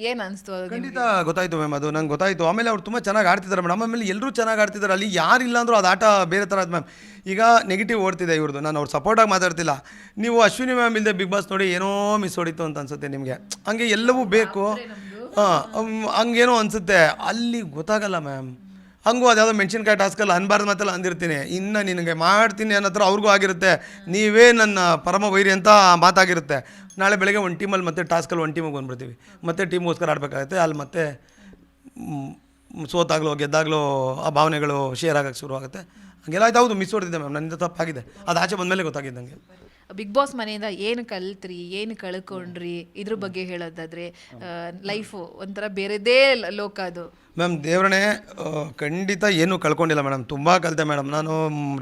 ಏನು ಅನಿಸ್ತು? ಖಂಡಿತ ಗೊತ್ತಾಯ್ತು ಮ್ಯಾಮ್, ಅದು ನಂಗೆ ಗೊತ್ತಾಯಿತು. ಆಮೇಲೆ ಅವ್ರು ತುಂಬ ಚೆನ್ನಾಗಿ ಆಡ್ತಿದ್ದಾರೆ ಮೇಡಮ್. ಆಮೇಲೆ ಎಲ್ಲರೂ ಚೆನ್ನಾಗಿ ಆಡ್ತಿದ್ದಾರೆ. ಅಲ್ಲಿ ಯಾರಿಲ್ಲ ಅಂದರೂ ಅದು ಆಟ ಬೇರೆ ಥರ ಅದು ಮ್ಯಾಮ್. ಈಗ ನೆಗೆಟಿವ್ ಓಡ್ತಿದೆ ಇವ್ರದ್ದು, ನಾನು ಅವ್ರು ಸಪೋರ್ಟಾಗಿ ಮಾತಾಡ್ತಿಲ್ಲ. ನೀವು ಅಶ್ವಿನಿ ಮ್ಯಾಮ್ ಇಲ್ಲದೆ ಬಿಗ್ ಬಾಸ್ ನೋಡಿ ಏನೋ ಮಿಸ್ ಹೊಡಿತು ಅಂತ ಅನ್ಸುತ್ತೆ ನಿಮಗೆ. ಹಂಗೆ ಎಲ್ಲವೂ ಬೇಕು, ಹಂಗೇನೋ ಅನಿಸುತ್ತೆ. ಅಲ್ಲಿ ಗೊತ್ತಾಗಲ್ಲ ಮ್ಯಾಮ್. ಹಂಗೂ ಅದ್ಯಾವುದೋ ಮೆಣಸಿನ್ಕಾಯಿ ಟಾಸ್ಕಲ್ಲಿ ಅನ್ಬಾರ್ದು ಮಾತೆಲ್ಲ ಅಂದಿರ್ತೀನಿ. ಇನ್ನು ನಿನಗೆ ಮಾಡ್ತೀನಿ ಅನ್ನೋ ಹತ್ರ ಅವ್ರಿಗೂ ಆಗಿರುತ್ತೆ, ನೀವೇ ನನ್ನ ಪರಮ ವೈರಿ ಅಂತ ಮಾತಾಗಿರುತ್ತೆ. ನಾಳೆ ಬೆಳಗ್ಗೆ ಒಂದು ಟೀಮಲ್ಲಿ ಮತ್ತೆ ಟಾಸ್ಕಲ್ಲಿ ಒಂದು ಟೀಮಿಗೆ ಬಂದುಬಿಡ್ತೀವಿ. ಮತ್ತೆ ಟೀಮ್ಗೋಸ್ಕರ ಆಡಬೇಕಾಗುತ್ತೆ. ಅಲ್ಲಿ ಮತ್ತೆ ಸೋತಾಗಲೋ ಗೆದ್ದಾಗಲೋ ಆ ಭಾವನೆಗಳು ಶೇರ್ ಆಗೋಕ್ಕೆ ಶುರು ಆಗುತ್ತೆ. ಹಂಗೆಲ್ಲ ಆಯ್ತು. ಹೌದು, ಮಿಸ್ ಹೊಡೆದಿದ್ದೆ ಮ್ಯಾಮ್, ನನ್ನಿಂದ ತಪ್ಪಾಗಿದೆ. ಅದು ಆಚೆ ಬಂದಮೇಲೆ ಗೊತ್ತಾಗಿದ್ದು ನನಗೆ. ಬಿಗ್ ಬಾಸ್ ಮನೆಯಿಂದ ಏನು ಕಲ್ತ್ರಿ, ಏನು ಕಳ್ಕೊಂಡ್ರಿ, ಇದ್ರ ಬಗ್ಗೆ ಹೇಳೋದಾದರೆ ಲೈಫು ಒಂಥರ ಬೇರೆದೇ ಲೋಕ ಅದು ಮ್ಯಾಮ್. ದೇವರಣೆ ಖಂಡಿತ ಏನೂ ಕಳ್ಕೊಂಡಿಲ್ಲ ಮೇಡಮ್, ತುಂಬ ಕಲಿತೆ ಮೇಡಮ್. ನಾನು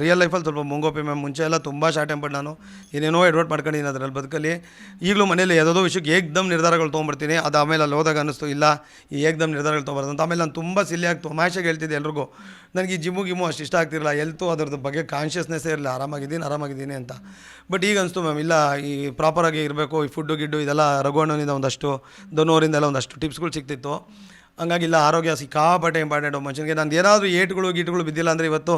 ರಿಯಲ್ ಲೈಫಲ್ಲಿ ಸ್ವಲ್ಪ ಮುಂಗೋಪಿ ಮ್ಯಾಮ್. ಮುಂಚೆ ಎಲ್ಲ ತುಂಬ ಶಾರ್ಟ್ ಟೆಂಪರ್ಡ್. ನಾನು ಏನೇನೋ ಎಡ್ವರ್ಟ್ ಮಾಡ್ಕೊಂಡಿದ್ದೀನಿ ಅದರಲ್ಲಿ ಬದುಕಲ್ಲಿ. ಈಗಲೂ ಮನೇಲಿ ಯಾವುದೋ ವಿಷಯಕ್ಕೆ ಏಕ್ದಮ್ ನಿರ್ಧಾರಗಳು ತೊಗೊಂಡ್ಬಿಡ್ತೀನಿ. ಅದು ಆಮೇಲೆ ಅಲ್ಲಿ ಹೋದಾಗ ಅನ್ನಿಸ್ತು ಇಲ್ಲ ಈ ಏಕ್ದಮ್ ನಿರ್ಧಾರಗಳು ತೊಗೊಬಾರ್ದು ಅಂತ. ಆಮೇಲೆ ನಾನು ತುಂಬ ಸಿಲ್ಲಿಯಾಗಿ ತಮಾಷೆಗೆ ಹೇಳ್ತಿದ್ದೆ ಎಲ್ರಿಗೂ. ನನಗೆ ಈ ಜಿಮ್ಮು ಅಷ್ಟು ಇಷ್ಟ ಆಗ್ತಿರಲಿಲ್ಲ, ಹೆಲ್ತು ಅದ್ರದ್ದು ಬಗ್ಗೆ ಕಾನ್ಷಿಯಸ್ನೆಸ್ಸೇ ಇರಲಿಲ್ಲ. ಆರಾಮಾಗಿದ್ದೀನಿ ಅಂತ. ಬಟ್ ಈಗ ಅನಿಸ್ತು ಮ್ಯಾಮ್, ಇಲ್ಲ ಈ ಪ್ರಾಪರಾಗಿ ಇರಬೇಕು. ಈ ಫುಡ್ಡು ಗಿಡ್ಡು ಇದೆಲ್ಲ ರಘುವಣ್ಣನಿಂದ ಒಂದಷ್ಟು, ಧನು ಅವರಿಂದೆಲ್ಲ ಒಂದಷ್ಟು ಟಿಪ್ಸ್ಗಳು ಸಿಗ್ತಿತ್ತು. ಹಂಗಾಗಿ ಇಲ್ಲ ಆರೋಗ್ಯ ಸಿಕ್ಕಾಪಟ್ಟೆ ಇಂಪಾರ್ಟೆಂಟು ಮನುಷ್ಯನಿಗೆ. ನಾನು ಏನಾದರೂ ಗೀಟುಗಳು ಬಿದ್ದಿಲ್ಲ ಅಂದರೆ ಇವತ್ತು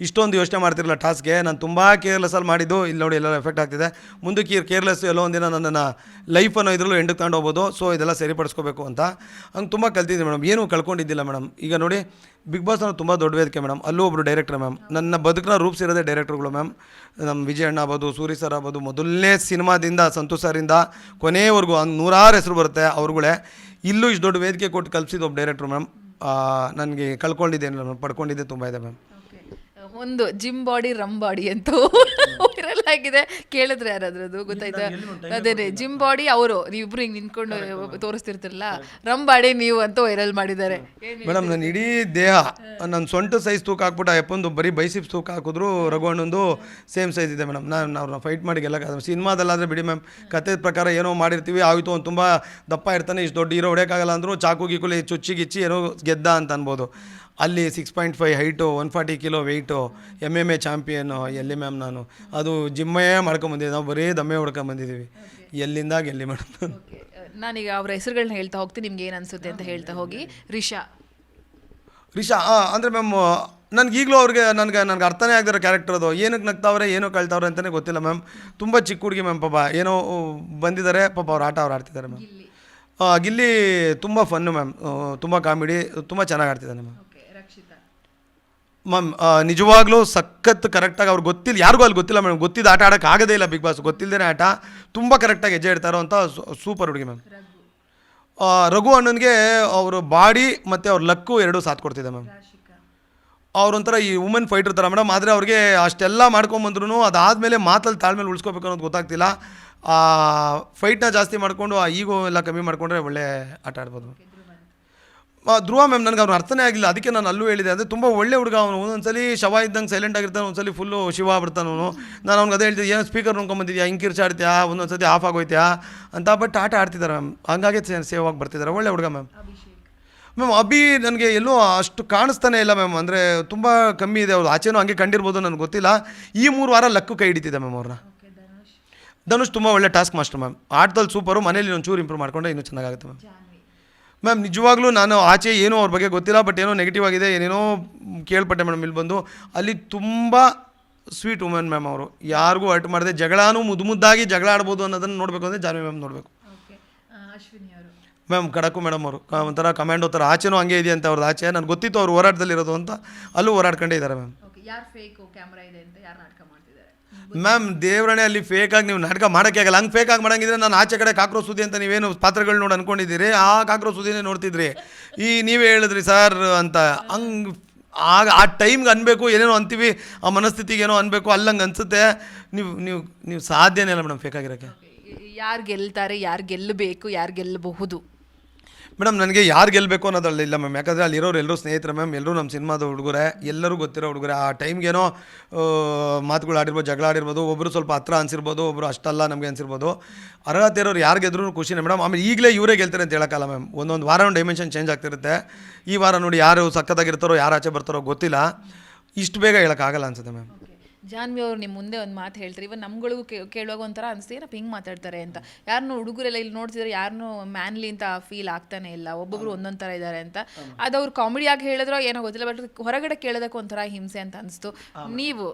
ಇಷ್ಟೊಂದು ಯೋಚನೆ ಮಾಡ್ತಿರಲಿಲ್ಲ ಟಾಸ್ಕ್ಗೆ. ನಾನು ತುಂಬ ಕೇರ್ಲೆಸ್ಸಲ್ಲಿ ಮಾಡಿದ್ದು ಇಲ್ಲಿ ನೋಡಿ ಎಲ್ಲ ಎಫೆಕ್ಟ್ ಆಗ್ತಿದೆ. ಮುಂದಕ್ಕೆ ಕೇರ್ಲೆಸ್ ಎಲ್ಲೋ ಒಂದಿನ ನನ್ನನ್ನು ಲೈಫನ್ನು ಇದರಲ್ಲೂ ಎಂಡಕ್ಕೆ ತಗೊಂಡು ಹೋಗ್ಬೋದು. ಸೊ ಇದೆಲ್ಲ ಸರಿಪಡಿಸ್ಕೋಬೇಕು ಅಂತ ಹಂಗೆ ತುಂಬ ಕಲ್ತಿದ್ದೆ ಮೇಡಮ್. ಏನೂ ಕಳ್ಕೊಂಡಿದ್ದಿಲ್ಲ ಮೇಡಮ್. ಈಗ ನೋಡಿ ಬಿಗ್ ಬಾಸ್ ಅನ್ನೋದು ತುಂಬ ದೊಡ್ಡ ವೇದಿಕೆ ಮೇಡಮ್. ಅಲ್ಲೂ ಒಬ್ಬರು ಡೈರೆಕ್ಟರ್ ಮ್ಯಾಮ್. ನನ್ನ ಬದುಕನ್ನ ರೂಪಿಸಿರೋದೇ ಡೈರೆಕ್ಟ್ರುಗಳು ಮ್ಯಾಮ್. ನಮ್ಮ ವಿಜಯ್ ಅಣ್ಣ ಆಗ್ಬೋದು, ಸೂರಿ ಸರ್ ಆಗ್ಬೋದು, ಮೊದಲನೇ ಸಿನಿಮಾದಿಂದ ಸಂತೋಷ್ ಸರಿಂದ ಕೊನೆಯವರೆಗೂ ನೂರಾರು ಹೆಸರು ಬರುತ್ತೆ ಅವ್ರುಗಳೇ. ಇಲ್ಲೂ ಇಷ್ಟು ದೊಡ್ಡ ವೇದಿಕೆ ಕೊಟ್ಟು ಕಲ್ಪಿಸಿದ್ದು ಒಬ್ಬ ಡೈರೆಕ್ಟ್ರು ಮ್ಯಾಮ್. ನನಗೆ ಕಳ್ಕೊಂಡಿದ್ದೇನೆ ಮ್ಯಾಮ್, ಪಡ್ಕೊಂಡಿದ್ದೆ ತುಂಬ ಇದೆ ಮ್ಯಾಮ್. ಒಂದು ಜಿಮ್ ಬಾಡಿ ರಮ್ ಬಾಡಿ ಅಂತ ವೈರಲ್ ಆಗಿದೆ, ಕೇಳಿದ್ರೆ ಯಾರಾದ್ರದ್ದು ಗೊತ್ತಾಯ್ತಾ? ಅದೇನೆ ಜಿಮ್ ಬಾಡಿ ಅವರು, ನೀವಿಬ್ರು ಹಿಂಗೆ ನಿಂತ್ಕೊಂಡು ತೋರಿಸ್ತಿರ್ತಿರಲ್ಲ, ರಮ್ ಬಾಡಿ ನೀವು ಅಂತ ವೈರಲ್ ಮಾಡಿದ್ದಾರೆ ಮೇಡಮ್. ನನ್ನ ಇಡೀ ದೇಹ ನನ್ನ ಸೊಂಟ ಸೈಜ್ ತೂಕ ಹಾಕ್ಬಿಟ್ಟು ಆ ಎಪ್ಪೊಂದು ಬರೀ ಬೈಸಿಪ್ಸ್ ತೂಕ ಹಾಕಿದ್ರು ರಘುವಣ್ಣಂದು ಸೇಮ್ ಸೈಜ್ ಇದೆ ಮೇಡಮ್. ನಾವು ಫೈಟ್ ಮಾಡಿ ಗೆಲ್ಲಕ್ಕೆ ಸಿನಿಮಾದಲ್ಲಾದರೆ ಬಿಡಿ ಮ್ಯಾಮ್, ಕತೆ ಪ್ರಕಾರ ಏನೋ ಮಾಡಿರ್ತೀವಿ, ಆಯಿತು ಅವ್ನು ತುಂಬ ದಪ್ಪ ಇರ್ತಾನೆ, ಇಷ್ಟು ದೊಡ್ಡ ಹೀರೋ ಹೊಡೆಯೋಕ್ಕಾಗಲ್ಲ ಅಂದರು, ಚಾಕು ಗೀಕುಲಿ ಚುಚ್ಚಿಗಿಚ್ಚಿ ಏನೋ ಗೆದ್ದ ಅಂತ ಅನ್ಬೋದು. ಅಲ್ಲಿ 6.5 ಹೈಟು, 140 ಕಿಲೋ ವೆಯ್ಟು, MMA ಚಾಂಪಿಯನ್ನು. ಎಲ್ಲಿ ಮ್ಯಾಮ್ ನಾನು ಅದು ಜಿಮ್ಮೇ ಮಾಡ್ಕೊಂಬಂದಿದ್ದೆ. ನಾವು ಬರೀ ದಮ್ಮೆ ಹೊಡ್ಕೊಂಬಂದಿದ್ದೀವಿ. ಎಲ್ಲಿಂದ ಗೆಲ್ಲಿ ಮೇಡಮ್. ನಾನೀಗ ಅವ್ರ ಹೆಸರುಗಳನ್ನ ಹೇಳ್ತಾ ಹೋಗ್ತೀನಿ, ನಿಮ್ಗೆ ಏನು ಅನಿಸುತ್ತೆ ಅಂತ ಹೇಳ್ತಾ ಹೋಗಿ. ರಿಷಾ ಅಂದರೆ ಮ್ಯಾಮ್ ನನಗೀಗಲೂ ನನಗೆ ಅರ್ಥನೇ ಆಗದಿರೋ ಕ್ಯಾರೆಕ್ಟರ್ ಅದು. ಏನಕ್ಕೆ ನಗ್ತಾವ್ರೆ, ಏನೋ ಕಳ್ತಾವ್ರೆ ಅಂತಲೇ ಗೊತ್ತಿಲ್ಲ ಮ್ಯಾಮ್. ತುಂಬ ಚಿಕ್ಕ ಹುಡುಗಿ ಮ್ಯಾಮ್. ಪಾಪ ಏನೋ ಬಂದಿದ್ದಾರೆ, ಪಾಪ ಅವ್ರು ಅವ್ರು ಆಡ್ತಿದ್ದಾರೆ ಮ್ಯಾಮ್. ಗಿಲ್ಲಿ ತುಂಬ ಫನ್ನು ಮ್ಯಾಮ್, ತುಂಬ ಕಾಮಿಡಿ, ತುಂಬ ಚೆನ್ನಾಗಿ ಆಡ್ತಿದ್ದಾನೆ ಮ್ಯಾಮ್. ಮ್ಯಾಮ್ ನಿಜವಾಗ್ಲೂ ಸಖತ್ ಕರೆಕ್ಟಾಗಿ ಅವ್ರು ಗೊತ್ತಿಲ್ಲ, ಯಾರಿಗೂ ಅಲ್ಲಿ ಗೊತ್ತಿಲ್ಲ ಮೇಡಮ್. ಗೊತ್ತಿದ್ದು ಆಟ ಆಡೋಕ್ಕೆ ಆಗೋದೇ ಇಲ್ಲ ಬಿಗ್ ಬಾಸ್. ಗೊತ್ತಿಲ್ಲದೇ ಆಟ ತುಂಬ ಕರೆಕ್ಟಾಗಿ ಹೆಜ್ಜೆ ಇಡ್ತಾರೋ ಅಂತ ಸೂಪರ್ ಹುಡುಗಿ ಮ್ಯಾಮ್. ರಘು ಅಣ್ಣನಿಗೆ ಅವರು ಬಾಡಿ ಮತ್ತು ಅವ್ರ ಲಕ್ಕು ಎರಡೂ ಸಾಥ್ ಕೊಡ್ತಿದ್ದೆ ಮ್ಯಾಮ್. ಅವ್ರೊಂಥರ ಈ ವುಮೆನ್ ಫೈಟರ್ ಥರ ಮೇಡಮ್. ಆದರೆ ಅವ್ರಿಗೆ ಅಷ್ಟೆಲ್ಲ ಮಾಡ್ಕೊಂಬಂದ್ರೂ ಅದಾದಮೇಲೆ ಮಾತಲ್ಲಿ ತಾಳ್ಮೇಲೆ ಉಳಿಸ್ಕೋಬೇಕು ಅನ್ನೋದು ಗೊತ್ತಾಗ್ತಿಲ್ಲ. ಫೈಟ್ನ ಜಾಸ್ತಿ ಮಾಡಿಕೊಂಡು ಆ ಈಗೋ ಎಲ್ಲ ಕಮ್ಮಿ ಮಾಡಿಕೊಂಡ್ರೆ ಒಳ್ಳೆ ಆಟ ಆಡ್ಬೋದು. ಧ್ರುವ ಮ್ಯಾಮ್ ನನಗೆ ಅವ್ನು ಅರ್ಥನೇ ಆಗಿಲ್ಲ, ಅದಕ್ಕೆ ನಾನು ಅಲ್ಲೂ ಹೇಳಿದೆ. ಅಂದರೆ ತುಂಬ ಒಳ್ಳೆ ಹುಡುಗ ಅವನು. ಒಂದೊಂದ್ಸಲಿ ಶವ ಇದ್ದಂಗೆ ಸೈಲೆಂಟ್ ಆಗಿರ್ತಾನೆ, ಒಂದ್ಸಲಿ ಫುಲ್ಲು ಶಿವ ಆಗ್ಬಿಡ್ತಾನೆ ಅವನು. ನಾನು ಅವ್ನಿಗೆ ಅದೇ ಹೇಳ್ತಿದ್ದೆ, ಏನೋ ಸ್ಪೀಕರ್ ನೋಡ್ಕೊಂಬಂದಿದ್ಯಾ, ಹಿಂಗೆ ಕಿರ್ಚಾಡ್ತೀಯಾ, ಒಂದೊಂದ್ಸತಿ ಆಫ್ ಆಗೋಯ್ತ್ಯಾ ಅಂತ. ಬಟ್ ಆಟ ಆಡ್ತಿದ್ದಾರೆ ಮ್ಯಾಮ್, ಹಂಗಾಗಿ ಸೇವ್ ಆಗಿ ಬರ್ತಿದ್ದಾರೆ. ಒಳ್ಳೆ ಹುಡುಗ ಮ್ಯಾಮ್. ಅಭಿ ನನಗೆ ಎಲ್ಲೋ ಅಷ್ಟು ಕಾಣಿಸ್ತಾನೆ ಇಲ್ಲ ಮ್ಯಾಮ್. ಅಂದರೆ ತುಂಬ ಕಮ್ಮಿ ಇದೆ. ಅವ್ರು ಆಚೆನೂ ಹಂಗೆ ಕಂಡಿರ್ಬೋದು, ನನಗೆ ಗೊತ್ತಿಲ್ಲ. ಈ 3 ವಾರ ಲಕ್ಕು ಕೈ ಹಿಡಿತಿದ್ದೆ ಮ್ಯಾಮ್ ಅವ್ರನ್ನ. ಧನುಷ್ ತುಂಬ ಒಳ್ಳೆ ಟಾಸ್ಕ್ ಮಾಸ್ಟರ್ ಮ್ಯಾಮ್. ಆಟದಲ್ಲಿ ಸೂಪರು. ಮನೇಲಿ ಒಂಚೂರು ಇಂಪ್ರೂವ್ ಮಾಡ್ಕೊಂಡ್ರೆ ಇನ್ನೂ ಚೆನ್ನಾಗುತ್ತೆ ಮ್ಯಾಮ್. ನಿಜವಾಗ್ಲೂ ನಾನು ಆಚೆ ಏನೋ ಅವ್ರ ಬಗ್ಗೆ ಗೊತ್ತಿಲ್ಲ, ಬಟ್ ಏನೋ ನೆಗೆಟಿವ್ ಆಗಿದೆ, ಏನೇನೋ ಕೇಳ್ಪಟ್ಟೆ ಮೇಡಮ್. ಇಲ್ಲಿ ಬಂದು ಅಲ್ಲಿ ತುಂಬ ಸ್ವೀಟ್ ವುಮೆನ್ ಮ್ಯಾಮ್. ಅವರು ಯಾರಿಗೂ ಹರ್ಟ್ ಮಾಡಿದೆ, ಜಗಳನೂ ಮುದ್ದಾಗಿ ಜಗಳ ಆಡ್ಬೋದು ಅನ್ನೋದನ್ನು ನೋಡಬೇಕು ಅಂದರೆ ಜಾನ್ವಿ ಮ್ಯಾಮ್ ನೋಡಬೇಕು ಮ್ಯಾಮ್. ಕಡಕು ಮೇಡಮ್ ಅವರು ಒಂಥರ ಕಮಾಂಡೋ ಥರ. ಆಚೆನೂ ಹಂಗೆ ಇದೆ ಅಂತ ಅವ್ರದ್ದು. ಆಚೆ ನನಗೆ ಗೊತ್ತಿತ್ತು ಅವ್ರು ಹೋರಾಟದಲ್ಲಿರೋದು ಅಂತ, ಅಲ್ಲೂ ಹೋರಾಡ್ಕೊಂಡೇ ಇದ್ದಾರೆ ಮ್ಯಾಮ್. ಮ್ಯಾಮ್ ದೇವರಣೆ ಅಲ್ಲಿ ಫೇಕಾಗಿ ನೀವು ನಾಟಕ ಮಾಡೋಕ್ಕೆ ಆಗಲ್ಲ. ಹಂಗೆ ಫೇಕಾಗಿ ಮಾಡೋಂಗಿದ್ರೆ ನಾನು ಆಚೆ ಕಡೆ ಕಾಕ್ರೋಚ್ ಸುದ್ದಿ ಅಂತ ನೀವೇನು ಪಾತ್ರಗಳು ನೋಡಿ ಅಂದ್ಕೊಂಡಿದ್ದೀರಿ, ಆ ಕಾಕ್ರೋಚ್ ಸುದ್ದಿನೇ ನೋಡ್ತಿದ್ರಿ. ನೀವೇ ಹೇಳಿದ್ರಿ ಸರ್ ಅಂತ. ಹಂಗೆ ಆ ಟೈಮ್ಗೆ ಅನ್ಬೇಕು, ಏನೇನೋ ಅಂತೀವಿ, ಆ ಮನಸ್ಥಿತಿಗೆ ಏನೋ ಅನ್ಬೇಕು, ಅಲ್ಲಂಗೆ ಅನಿಸುತ್ತೆ. ನೀವು ಸಾಧ್ಯನೇ ಇಲ್ಲ ಮೇಡಮ್ ಫೇಕಾಗಿರೋಕ್ಕೆ. ಯಾರು ಗೆಲ್ತಾರೆ, ಯಾರು ಗೆಲ್ಲಬೇಕು, ಯಾರು ಗೆಲ್ಲಬಹುದು ಮೇಡಮ್? ನನಗೆ ಯಾರು ಗೆಲ್ಲಬೇಕು ಅನ್ನೋದ್ರಲ್ಲಿ ಇಲ್ಲ ಮ್ಯಾಮ್. ಯಾಕಂದರೆ ಅಲ್ಲಿರೋರು ಎಲ್ಲರೂ ಸ್ನೇಹಿತರು ಮ್ಯಾಮ್. ಎಲ್ಲರೂ ನಮ್ಮ ಸಿನಿಮಾದ ಹುಡುಗರೆ, ಎಲ್ಲರೂ ಗೊತ್ತಿರೋ ಹುಡುಗರೆ. ಆ ಟೈಮ್ಗೇನೋ ಮಾತುಗಳು ಆಡಿರ್ಬೋದು, ಜಗಳ ಆಡಿರ್ಬೋದು. ಒಬ್ಬರು ಸ್ವಲ್ಪ ಹತ್ರ ಅನಿಸಿರ್ಬೋದು, ಒಬ್ಬರು ಅಷ್ಟಲ್ಲ ನಮಗೆ ಅನಿಸಿರ್ಬೋದು. ಅರ್ಹತೆ ಇರೋರು ಯಾರು ಗೆದ್ರೂ ಖುಷಿನೇ ಮೇಡಮ್. ಆಮೇಲೆ ಈಗಲೇ ಇವರೇ ಗೆಲ್ತಾರೆ ಅಂತ ಹೇಳೋಕ್ಕಲ್ಲ ಮ್ಯಾಮ್. ಒಂದೊಂದು ವಾರ ಒಂದು ಡೈಮೆನ್ಷನ್ ಚೇಂಜ್ ಆಗ್ತಿರುತ್ತೆ. ಈ ವಾರ ನೋಡಿ ಯಾರು ಸಖತ್ತಾಗಿರ್ತಾರೋ, ಯಾರು ಆಚೆ ಬರ್ತಾರೋ ಗೊತ್ತಿಲ್ಲ. ಇಷ್ಟು ಬೇಗ ಹೇಳೋಕ್ಕಾಗಲ್ಲ ಅನ್ಸುತ್ತೆ ಮ್ಯಾಮ್. ಜಾನ್ವಿ ಅವರು ನಿಮ್ಮ ಮುಂದೆ ಒಂದು ಮಾತು ಹೇಳ್ತಾರೆ. ಇವನ್ ನಮ್ಗಳಿಗೂ ಕೇಳುವಾಗ ಒಂಥರ ಅನಿಸ್ತೀವಿ, ಏನಪ್ಪ ಹಿಂಗೆ ಮಾತಾಡ್ತಾರೆ ಅಂತ. ಯಾರನ್ನೂ ಹುಡುಗರೆಲ್ಲ ಇಲ್ಲಿ ನೋಡ್ತಿದ್ರೆ ಯಾರನ್ನೂ ಮ್ಯಾನ್ಲಿ ಅಂತ ಫೀಲ್ ಆಗ್ತಾನೆ ಇಲ್ಲ. ಒಬ್ಬೊಬ್ರು ಒಂದೊಂದು ಥರ ಇದ್ದಾರೆ ಅಂತ. ಅದು ಅವ್ರು ಕಾಮಿಡಿಯಾಗಿ ಹೇಳಿದ್ರೋ ಏನೋ ಗೊತ್ತಿಲ್ಲ, ಬಟ್ ಹೊರಗಡೆ ಕೇಳೋದಕ್ಕೆ ಒಂಥರ ಹಿಂಸೆ ಅಂತ ಅನಿಸ್ತು. ನೀವು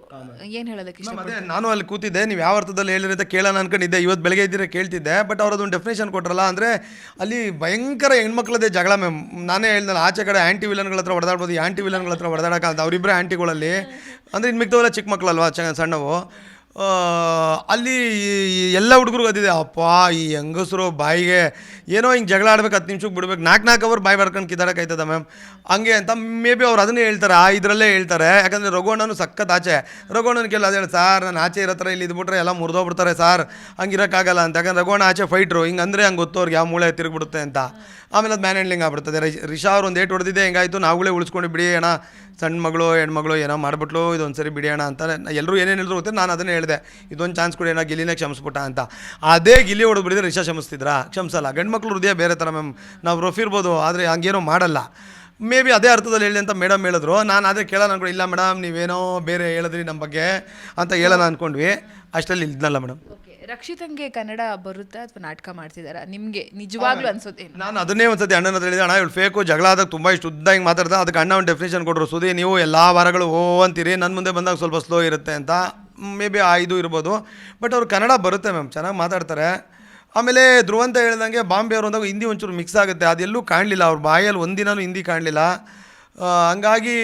ಏನು ಹೇಳೋದಕ್ಕೆ ಇಷ್ಟ? ನಾನು ಅಲ್ಲಿ ಕೂತಿದ್ದೆ, ನೀವು ಯಾವ ಅರ್ಥದಲ್ಲಿ ಹೇಳಿರಿ ಅಂತ ಕೇಳೋಣ ಅನ್ಕೊಂಡಿದ್ದೆ. ಇವತ್ತು ಬೆಳಗ್ಗೆ ಇದ್ದಿದ್ರೆ ಕೇಳ್ತಿದ್ದೆ, ಬಟ್ ಅವ್ರು ಅದೊಂದು ಡೆಫಿನೇಷನ್ ಕೊಟ್ರಲ್ಲ. ಅಂದರೆ ಅಲ್ಲಿ ಭಯಂಕರ ಹೆಣ್ಮಕ್ಳದೇ ಜಗಳ ಮ್ಯಾಮ್. ನಾನೇ ಹೇಳ್ದಲ್ಲ, ಆಚೆ ಕಡೆ ಆ್ಯಂಟಿ ವಿಲನ್ಗಳ ಹತ್ರ ಹೊಡೆದಾಡ್ಬೋದು, ಈ ಆ್ಯಂಟಿ ವಿಲನ್ಗಳ ಹತ್ರ ಹೊಡೆದಾಡೋಕ್ಕಾಗಲ್ಲ. ಅವರಿಬ್ಬರೇ ಆ್ಯಂಟಿಗಳಲ್ಲಿ. ಅಂದರೆ ಇನ್ನು ಮಿಕ್ತವೆಲ್ಲ ಚಿಕ್ಕ ಮಕ್ಕಳಲ್ವಾ, ಸಣ್ಣವು. ಅಲ್ಲಿ ಎಲ್ಲ ಹುಡುಗರು ಗೊತ್ತಿದೆ. ಅಪ್ಪ ಈ ಹೆಂಗಸರು ಬಾಯಿಗೆ ಏನೋ ಹಿಂಗೆ ಜಗಳ ಆಡ್ಬೇಕು, 10 ನಿಮಿಷಕ್ಕೆ ಬಿಡ್ಬೇಕು, 4 ಅವರ್ ಬಾಯಿ ಬರ್ಕೊಂಡು ಕಿದ್ದಾಡೋಕ್ಕಾಯ್ತದ ಮ್ಯಾಮ್. ಹಂಗೆ ಅಂತ ಮೇ ಬಿ ಅವ್ರು ಅದನ್ನೇ ಹೇಳ್ತಾರೆ, ಇದರಲ್ಲೇ ಹೇಳ್ತಾರೆ. ಯಾಕಂದರೆ ರಘುವಣ್ಣನು ಸಖತ್ ಆಚೆ. ರಘುವಣ್ಣನ ಕೇಳಿ ಅದು ಹೇಳಿ, ಸಾರ್ ನಾನು ಆಚೆ ಇರೋ ಥರ ಇಲ್ಲಿ ಇದ್ಬಿಟ್ರೆ ಎಲ್ಲ ಮುರಿದೋಗ್ಬಿಡ್ತಾರೆ ಸಾರ್, ಹಂಗೆ ಇರೋಕ್ಕಾಗಲ್ಲ ಅಂತ. ಯಾಕಂದ್ರೆ ರಘುವಣ್ಣ ಆಚೆ ಫೈಟ್ರು, ಹಿಂಗೆ ಅಂದರೆ ಹಂಗೆ ಗೊತ್ತವ್ರಿಗೆ ಯಾವ ಮೂಳೆ ತಿರುಗಿಬಿಡುತ್ತೆ ಅಂತ. ಆಮೇಲೆ ಅದು ಮ್ಯಾನ್ ಹ್ಯಾಂಡ್ಲಿಂಗ್ ಆಗ್ಬಿಡ್ತದೆ. ರಿಷಾ ಅವ್ರು ಒಂದು ಏಟು ಹೊಡೆದಿದ್ದೆ, ಹೆಂಗಾಯಿತು, ನಾವುಗಳೇ ಉಳಿಸ್ಕೊಂಡು ಬಿಡಿ ಅಣ್ಣ, ಸಣ್ಣ ಮಗಳು ಹೆಣ್ಮಗಳು ಏನೋ ಮಾಡಿಬಿಟ್ಲು, ಇದೊಂದು ಸರಿ ಬಿಡಿ ಅಣ್ಣ ಅಂತ ಎಲ್ಲರೂ ಏನೇನು ಹೇಳಿದ್ರು ಗೊತ್ತೆ. ನಾನು ಅದನ್ನೇ ಹೇಳಿದೆ, ಇದೊಂದು ಚಾನ್ಸ್ ಕೊಡಿ ಅಣ್ಣ, ಗಿಲ್ಲಿನೇ ಕ್ಷಮಿಸ್ಬಿಟ್ಟ ಅಂತ. ಅದೇ ಗಿಲ್ಲಿ ಹೊಡೆದ್ಬಿಡಿದ್ರೆ ರಿಷಾ ಕ್ಷಮಿಸ್ತಿದ್ರಾ? ಕ್ಷಮಿಸಲ್ಲ. ಗಂಡು ಮಕ್ಳು ಹೃದಯ ಬೇರೆ ಥರ ಮ್ಯಾಮ್. ನಾವು ರಫ್ ಇರ್ಬೋದು, ಆದರೆ ಹಂಗೇನೋ ಮಾಡಲ್ಲ. ಮೇ ಬಿ ಅದೇ ಅರ್ಥದಲ್ಲಿ ಹೇಳಿ ಅಂತ ಮೇಡಮ್ ಹೇಳಿದ್ರು. ನಾನು ಅದೇ ಕೇಳೋಣ ಅಂದ್ಕೊಂಡು, ಇಲ್ಲ ಮೇಡಮ್ ನೀವೇನೋ ಬೇರೆ ಹೇಳಿದ್ರಿ ನಮ್ಮ ಬಗ್ಗೆ ಅಂತ ಹೇಳೋಣ ಅಂದ್ಕೊಂಡ್ವಿ. ಅಷ್ಟರಲ್ಲಿ ಇದ್ನಲ್ಲ ಮೇಡಮ್. ಓಕೆ, ರಕ್ಷಿತಂಗೆ ಕನ್ನಡ ಬರುತ್ತಾ ಅಥವಾ ನಾಟಕ ಮಾಡ್ತಿದ್ದಾರಾ ನಿಮಗೆ ನಿಜವಾಗ್ಲೂ ಅನ್ಸೋದೇ? ನಾನು ಅದನ್ನೇ ಒಂದ್ಸತಿ ಅಣ್ಣನ ಹತ್ರ ಹೇಳಿದೆ, ಅಣ್ಣ ಇವಳು ಫೇಕು, ಜಗಳ ಆದಾಗ ತುಂಬ ಇಷ್ಟು ಉದ್ದ ಹಿಂಗೆ ಮಾತಾಡ್ದೆ. ಅದಕ್ಕೆ ಅಣ್ಣ ಒಂದು ಡೆಫಿನೇಷನ್ ಕೊಟ್ಟರು, ಸುದಿ ನೀವು ಎಲ್ಲ ವಾರಗಳು ಓ ಅಂತೀರಿ, ನನ್ನ ಮುಂದೆ ಬಂದಾಗ ಸ್ವಲ್ಪ ಸ್ಲೋ ಇರುತ್ತೆ ಅಂತ. ಮೇ ಬಿ ಇದು ಇರ್ಬೋದು. ಬಟ್ ಅವ್ರು ಕನ್ನಡ ಬರುತ್ತೆ ಮ್ಯಾಮ್, ಚೆನ್ನಾಗಿ ಮಾತಾಡ್ತಾರೆ. ಆಮೇಲೆ ಧ್ರುವಂತ ಹೇಳ್ದಂಗೆ ಬಾಂಬೆ ಅವರು ಅಂದಾಗ ಹಿಂದಿ ಒಂಚೂರು ಮಿಕ್ಸ್ ಆಗುತ್ತೆ, ಅದೆಲ್ಲೂ ಕಾಣಲಿಲ್ಲ ಅವ್ರ ಬಾಯಲ್ಲಿ ಒಂದಿನೂ ಹಿಂದಿ ಕಾಣಲಿಲ್ಲ. ಹಂಗಾಗಿ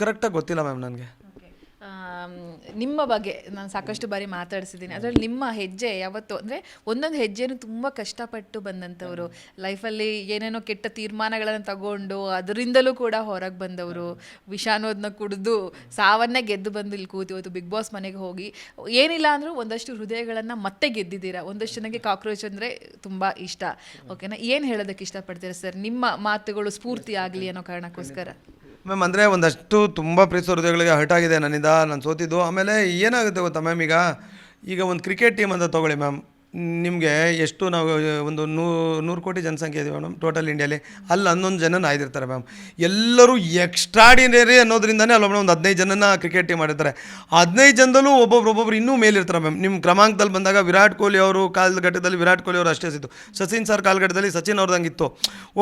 ಕರೆಕ್ಟಾಗಿ ಗೊತ್ತಿಲ್ಲ ಮ್ಯಾಮ್ ನನಗೆ. ನಿಮ್ಮ ಬಗ್ಗೆ ನಾನು ಸಾಕಷ್ಟು ಬಾರಿ ಮಾತಾಡಿಸಿದ್ದೀನಿ. ಅದರಲ್ಲಿ ನಿಮ್ಮ ಹೆಜ್ಜೆ ಯಾವತ್ತು ಅಂದರೆ ಒಂದೊಂದು ಹೆಜ್ಜೆನೂ ತುಂಬ ಕಷ್ಟಪಟ್ಟು ಬಂದಂಥವ್ರು, ಲೈಫಲ್ಲಿ ಏನೇನೋ ಕೆಟ್ಟ ತೀರ್ಮಾನಗಳನ್ನು ತಗೊಂಡು ಅದರಿಂದಲೂ ಕೂಡ ಹೊರಗೆ ಬಂದವರು, ವಿಷಾನೋದನ್ನ ಕುಡಿದು ಸಾವನ್ನೇ ಗೆದ್ದು ಬಂದು ಇಲ್ಲಿ ಕೂತು ಇವತ್ತು ಬಿಗ್ ಬಾಸ್ ಮನೆಗೆ ಹೋಗಿ ಏನಿಲ್ಲ ಅಂದರೂ ಒಂದಷ್ಟು ಹೃದಯಗಳನ್ನು ಮತ್ತೆ ಗೆದ್ದಿದ್ದೀರಾ. ಒಂದಷ್ಟು ಜನಕ್ಕೆ ಕಾಕ್ರೋಚ್ ಅಂದರೆ ತುಂಬ ಇಷ್ಟ. ಓಕೆನಾ, ಏನು ಹೇಳೋದಕ್ಕೆ ಇಷ್ಟಪಡ್ತೀರಾ ಸರ್? ನಿಮ್ಮ ಮಾತುಗಳು ಸ್ಫೂರ್ತಿ ಆಗಲಿ ಅನ್ನೋ ಕಾರಣಕ್ಕೋಸ್ಕರ. ಮ್ಯಾಮ್ ಅಂದರೆ ಒಂದಷ್ಟು ತುಂಬ ಪ್ರೀತಿಸೋ ಹೃದಯಗಳಿಗೆ ಹರ್ಟ್ ಆಗಿದೆ ನನ್ನಿಂದ, ನಾನು ಸೋತಿದ್ದು. ಆಮೇಲೆ ಏನಾಗುತ್ತೆ ಗೊತ್ತಾ ಮ್ಯಾಮ್, ಈಗ ಒಂದು ಕ್ರಿಕೆಟ್ ಟೀಮ್ ಅಂತ ತೊಗೊಳ್ಳಿ ಮ್ಯಾಮ್, ನಿಮಗೆ ಎಷ್ಟು ನಾವು ಒಂದು 100 ಕೋಟಿ ಜನಸಂಖ್ಯೆ ಇದೀವಿ ಮೇಡಮ್ ಟೋಟಲ್ ಇಂಡಿಯಾಲಿ. ಅಲ್ಲಿ 11 ಜನ ಆಯ್ದಿರ್ತಾರೆ ಮ್ಯಾಮ್. ಎಲ್ಲರೂ ಎಕ್ಸ್ಟ್ರಾಡಿನರಿ ಅನ್ನೋದ್ರಿಂದನೇ ಅಲ್ಲ ಮೇಡಮ್, ಒಂದು 15 ಜನನ ಕ್ರಿಕೆಟ್ ಟೀಮ್ ಮಾಡಿರ್ತಾರೆ. 15 ಜನದಲ್ಲೂ ಒಬ್ಬೊಬ್ರು ಇನ್ನೂ ಮೇಲಿರ್ತಾರೆ ಮ್ಯಾಮ್. ನಿಮ್ಮ ಕ್ರಮಾಂಕದಲ್ಲಿ ಬಂದಾಗ ವಿರಾಟ್ ಕೊಹ್ಲಿ ಅವರು ಕಾಲಘಟ್ಟದಲ್ಲಿ ವಿರಾಟ್ ಕೊಹ್ಲಿ ಅವರು ಅಷ್ಟೇ ಸಿದ್ದು, ಸಚಿನ್ ಸರ್ ಕಾಲಘಟ್ಟದಲ್ಲಿ ಸಚಿನ್ ಅವ್ರದ್ದು ಇತ್ತು.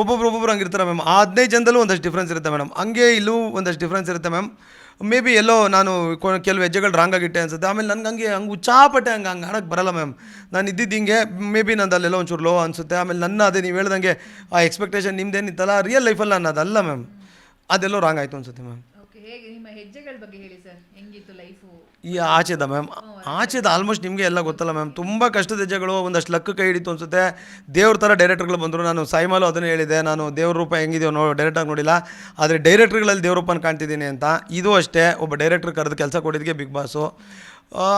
ಒಬ್ಬೊಬ್ರು ಹಂಗಿರ್ತಾರೆ ಮ್ಯಾಮ್. ಆ 15 ಜನದಲ್ಲೂ ಒಂದಷ್ಟು ಡಿಫ್ರೆನ್ಸ್ ಇರುತ್ತೆ ಮೇಡಮ್. ಹಂಗೆ ಇಲ್ಲೂ ಒಂದಷ್ಟು ಡಿಫ್ರೆನ್ಸ್ ಇರುತ್ತೆ ಮ್ಯಾಮ್. ಮೇ ಬಿ ಎಲ್ಲೋ ನಾನು ಕೆಲವು ಹೆಜ್ಜೆಗಳು ರಾಂಗಾಗಿಟ್ಟೆ ಅನ್ಸುತ್ತೆ. ಆಮೇಲೆ ನನಗೆ ಹಂಗೆ ಉಚ್ಚಾಪಟ್ಟೆ ಹಂಗೆ ಆಡೋಕ್ಕೆ ಬರಲ್ಲ ಮ್ಯಾಮ್. ನಾನು ಇದ್ದಿದ್ದು ಹಿಂಗೆ, ಮೇ ಬಿ ನಂದು ಅಲ್ಲೆಲ್ಲ ಒಂಚೂರು ಲೋ ಅನಿಸುತ್ತೆ. ಆಮೇಲೆ ಅದೇ ನೀವು ಹೇಳ್ದಂಗೆ ಆ ಎಕ್ಸ್ಪೆಕ್ಟೇಷನ್ ನಿಮ್ದೇನಿತ್ತಲ್ಲ ರಿಯಲ್ ಲೈಫಲ್ಲಿ ನಾನು ಅದಲ್ಲ ಮ್ಯಾಮ್, ಅದೆಲ್ಲೋ ರಾಂಗ್ ಆಯಿತು ಅನ್ಸುತ್ತೆ ಮ್ಯಾಮ್. ಹೇಗೆ ನಿಮ್ಮ ಹೆಜ್ಜೆಗಳ ಬಗ್ಗೆ ಹೇಳಿ ಸರ್, ಹೆಂಗಿತ್ತು ಲೈಫು? ಈ ಆಚೆದ ಮ್ಯಾಮ್, ಆಚೆದ ಆಲ್ಮೋಸ್ಟ್ ನಿಮಗೆ ಎಲ್ಲ ಗೊತ್ತಲ್ಲ ಮ್ಯಾಮ್, ತುಂಬ ಕಷ್ಟದ ಹೆಜ್ಜೆಗಳು, ಒಂದಷ್ಟು ಲಕ್ಕ ಕೈ ಹಿಡಿತು ಅನಿಸುತ್ತೆ. ದೇವ್ರ ಥರ ಡೈರೆಕ್ಟರ್ಗಳು ಬಂದರು. ನಾನು ಸಾಯಿಮಾಲು ಅದನ್ನೇ ಹೇಳಿದೆ, ನಾನು ದೇವ್ರ ರೂಪ ಹೆಂಗಿದೆಯೋ ಡೈರೆಕ್ಟಾಗಿ ನೋಡಿಲ್ಲ, ಆದರೆ ಡೈರೆಕ್ಟ್ರುಗಳಲ್ಲಿ ದೇವ್ರ ರೂಪನ ಕಾಣ್ತಿದ್ದೀನಿ ಅಂತ. ಇದು ಅಷ್ಟೇ, ಒಬ್ಬ ಡೈರೆಕ್ಟ್ರ್ ಕರೆದು ಕೆಲಸ ಕೊಟ್ಟಿದ್ದಕ್ಕೆ ಬಿಗ್ ಬಾಸು.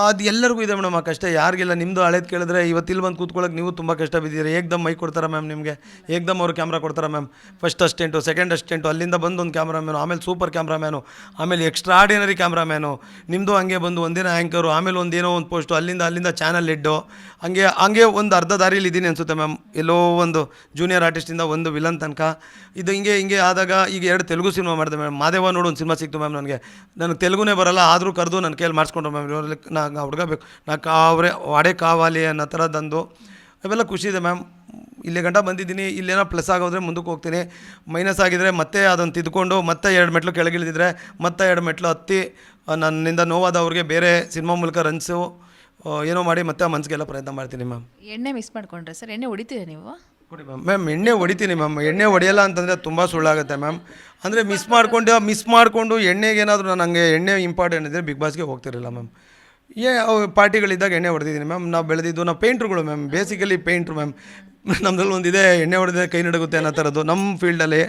ಅದು ಎಲ್ಲರಿಗೂ ಇದೆ ಮೇಡಮ್ ಆ ಕಷ್ಟ, ಯಾರಿಗೆಲ್ಲ. ನಿಮ್ಮದು ಹಳೇದು ಕೇಳಿದ್ರೆ ಇವತ್ತಿಲ್ಲಿ ಬಂದು ಕೂತ್ಕೊಳ್ಳೋಕೆ ನೀವು ತುಂಬ ಕಷ್ಟ ಬಿದ್ದೀರಿ. ಏಕ್ದಮ್ ಮೈಕ್ ಕೊಡ್ತಾರೆ ಮ್ಯಾಮ್ ನಿಮಗೆ, ಏಕ್ದಮ್ ಅವರು ಕ್ಯಾಮ್ರಾ ಕೊಡ್ತಾರೆ ma'am. First assistant, second assistant, ಅಲ್ಲಿಂದ ಬಂದು ಒಂದು ಕ್ಯಾಮ್ರಾಮ್ಯಾನು, ಆಮೇಲೆ ಸೂಪರ್ ಕ್ಯಾಮ್ರಾಮ್ಯಾನು, ಆಮೇಲೆ ಎಕ್ಸ್ಟ್ರಾಡಿನರಿ ಕ್ಯಾಮ್ರಾಮ್ಯಾನು, ನಿಮ್ಮದು ಹಂಗೆ ಬಂದು ಒಂದಿನ ಆ್ಯಂಕರು, ಆಮೇಲೆ ಒಂದೇನೋ ಒಂದು ಪೋಸ್ಟು, ಅಲ್ಲಿಂದ ಚಾನಲ್ ಹೆಡ್ಡು, ಹಂಗೆ ಒಂದು ಅರ್ಧ ದಾರಿಯಲ್ಲಿ ಇದ್ದೀನಿ ಅನಿಸುತ್ತೆ ಮ್ಯಾಮ್. ಎಲ್ಲೋ ಒಂದು ಜೂನಿಯರ್ ಆರ್ಟಿಸ್ಟಿಂದ ಒಂದು ವಿಲನ್ ತನಕ ಇದು ಹಿಂಗೆ ಆದಾಗ ಈಗ 2 ತೆಲುಗು ಸಿನಿಮಾ ಮಾಡಿದೆ ಮ್ಯಾಮ್. ಮಾದೇವ ನೋಡು ಒಂದು ಸಿನಿಮಾ ಸಿಕ್ತು ಮ್ಯಾಮ್ ನನಗೆ ತೆಲುಗುನೇ ಬರಲ್ಲ, ಆದರೂ ಕರೆದು ನನ್ನ ಕೈಯಲ್ಲಿ ಮಾಡಿಸ್ಕೊಂಡ್ರು ಮ್ಯಾಮ್. ನಾ ಹುಡುಗ ಬೇಕು, ಅವರೇ ವಾಡೆ ಕಾವಾಲಿ ಅನ್ನೋ ಥರದಂದು ಅವೆಲ್ಲ ಖುಷಿ ಇದೆ ಮ್ಯಾಮ್. ಇಲ್ಲಿ ಗಂಟ ಬಂದಿದ್ದೀನಿ, ಇಲ್ಲೇನೋ ಪ್ಲಸ್ ಆಗೋದ್ರೆ ಮುಂದಕ್ಕೆ ಹೋಗ್ತೀನಿ, ಮೈನಸ್ ಆಗಿದ್ರೆ ಮತ್ತೆ ಅದನ್ನು ತಿದ್ಕೊಂಡು ಮತ್ತೆ 2 ಮೆಟ್ಲು ಕೆಳಗಿಳಿದಿದ್ರೆ ಮತ್ತೆ 2 ಮೆಟ್ಲು ಹತ್ತಿ ನನ್ನಿಂದ ನೋವಾದವ್ರಿಗೆ ಬೇರೆ ಸಿನಿಮಾ ಮೂಲಕ ರನ್ಸು ಏನೋ ಮಾಡಿ ಮತ್ತೆ ಆ ಮನಸ್ಸಿಗೆಲ್ಲ ಪ್ರಯತ್ನ ಮಾಡ್ತೀನಿ ಮ್ಯಾಮ್. ಎಣ್ಣೆ ಮಿಸ್ ಮಾಡ್ಕೊಂಡ್ರೆ ಸರ್? ಎಣ್ಣೆ ಹೊಡಿತೀರಾ ನೀವು? ಕೊಡಿ ಮ್ಯಾಮ್, ಎಣ್ಣೆ ಹೊಡಿತೀನಿ ಮ್ಯಾಮ್. ಎಣ್ಣೆ ಹೊಡೆಯಲ್ಲ ಅಂತಂದರೆ ತುಂಬ ಸುಳ್ಳಾಗುತ್ತೆ ಮ್ಯಾಮ್. ಅಂದರೆ ಮಿಸ್ ಮಾಡಿಕೊಂಡು ಎಣ್ಣೆಗೆ ಏನಾದರೂ ನಾನು ಹಂಗೆ ಎಣ್ಣೆ ಇಂಪಾರ್ಟೆಂಟ್ ಇದ್ದರೆ ಬಿಗ್ ಬಾಸ್ಗೆ ಹೋಗ್ತಿರಲಿಲ್ಲ ಮ್ಯಾಮ್. ಪಾರ್ಟಿಗಳಿದ್ದಾಗ ಎಣ್ಣೆ ಹೊಡೆದಿದ್ದೀನಿ ಮ್ಯಾಮ್. ನಾವು ಬೆಳೆದಿದ್ದು ನಾವು ಪೇಂಟ್ರುಗಳು ಮ್ಯಾಮ್, ಬೇಸಿಕಲಿ ಪೇಂಟ್ರು ಮ್ಯಾಮ್. ನಮ್ಮದ್ರಲ್ಲಿ ಒಂದಿದೆ, ಎಣ್ಣೆ ಹೊಡೆದ್ರೆ ಕೈ ನಡುಗುತ್ತೆ ಅನ್ನೋ ಥರದ್ದು ನಮ್ಮ ಫೀಲ್ಡಲ್ಲಿ.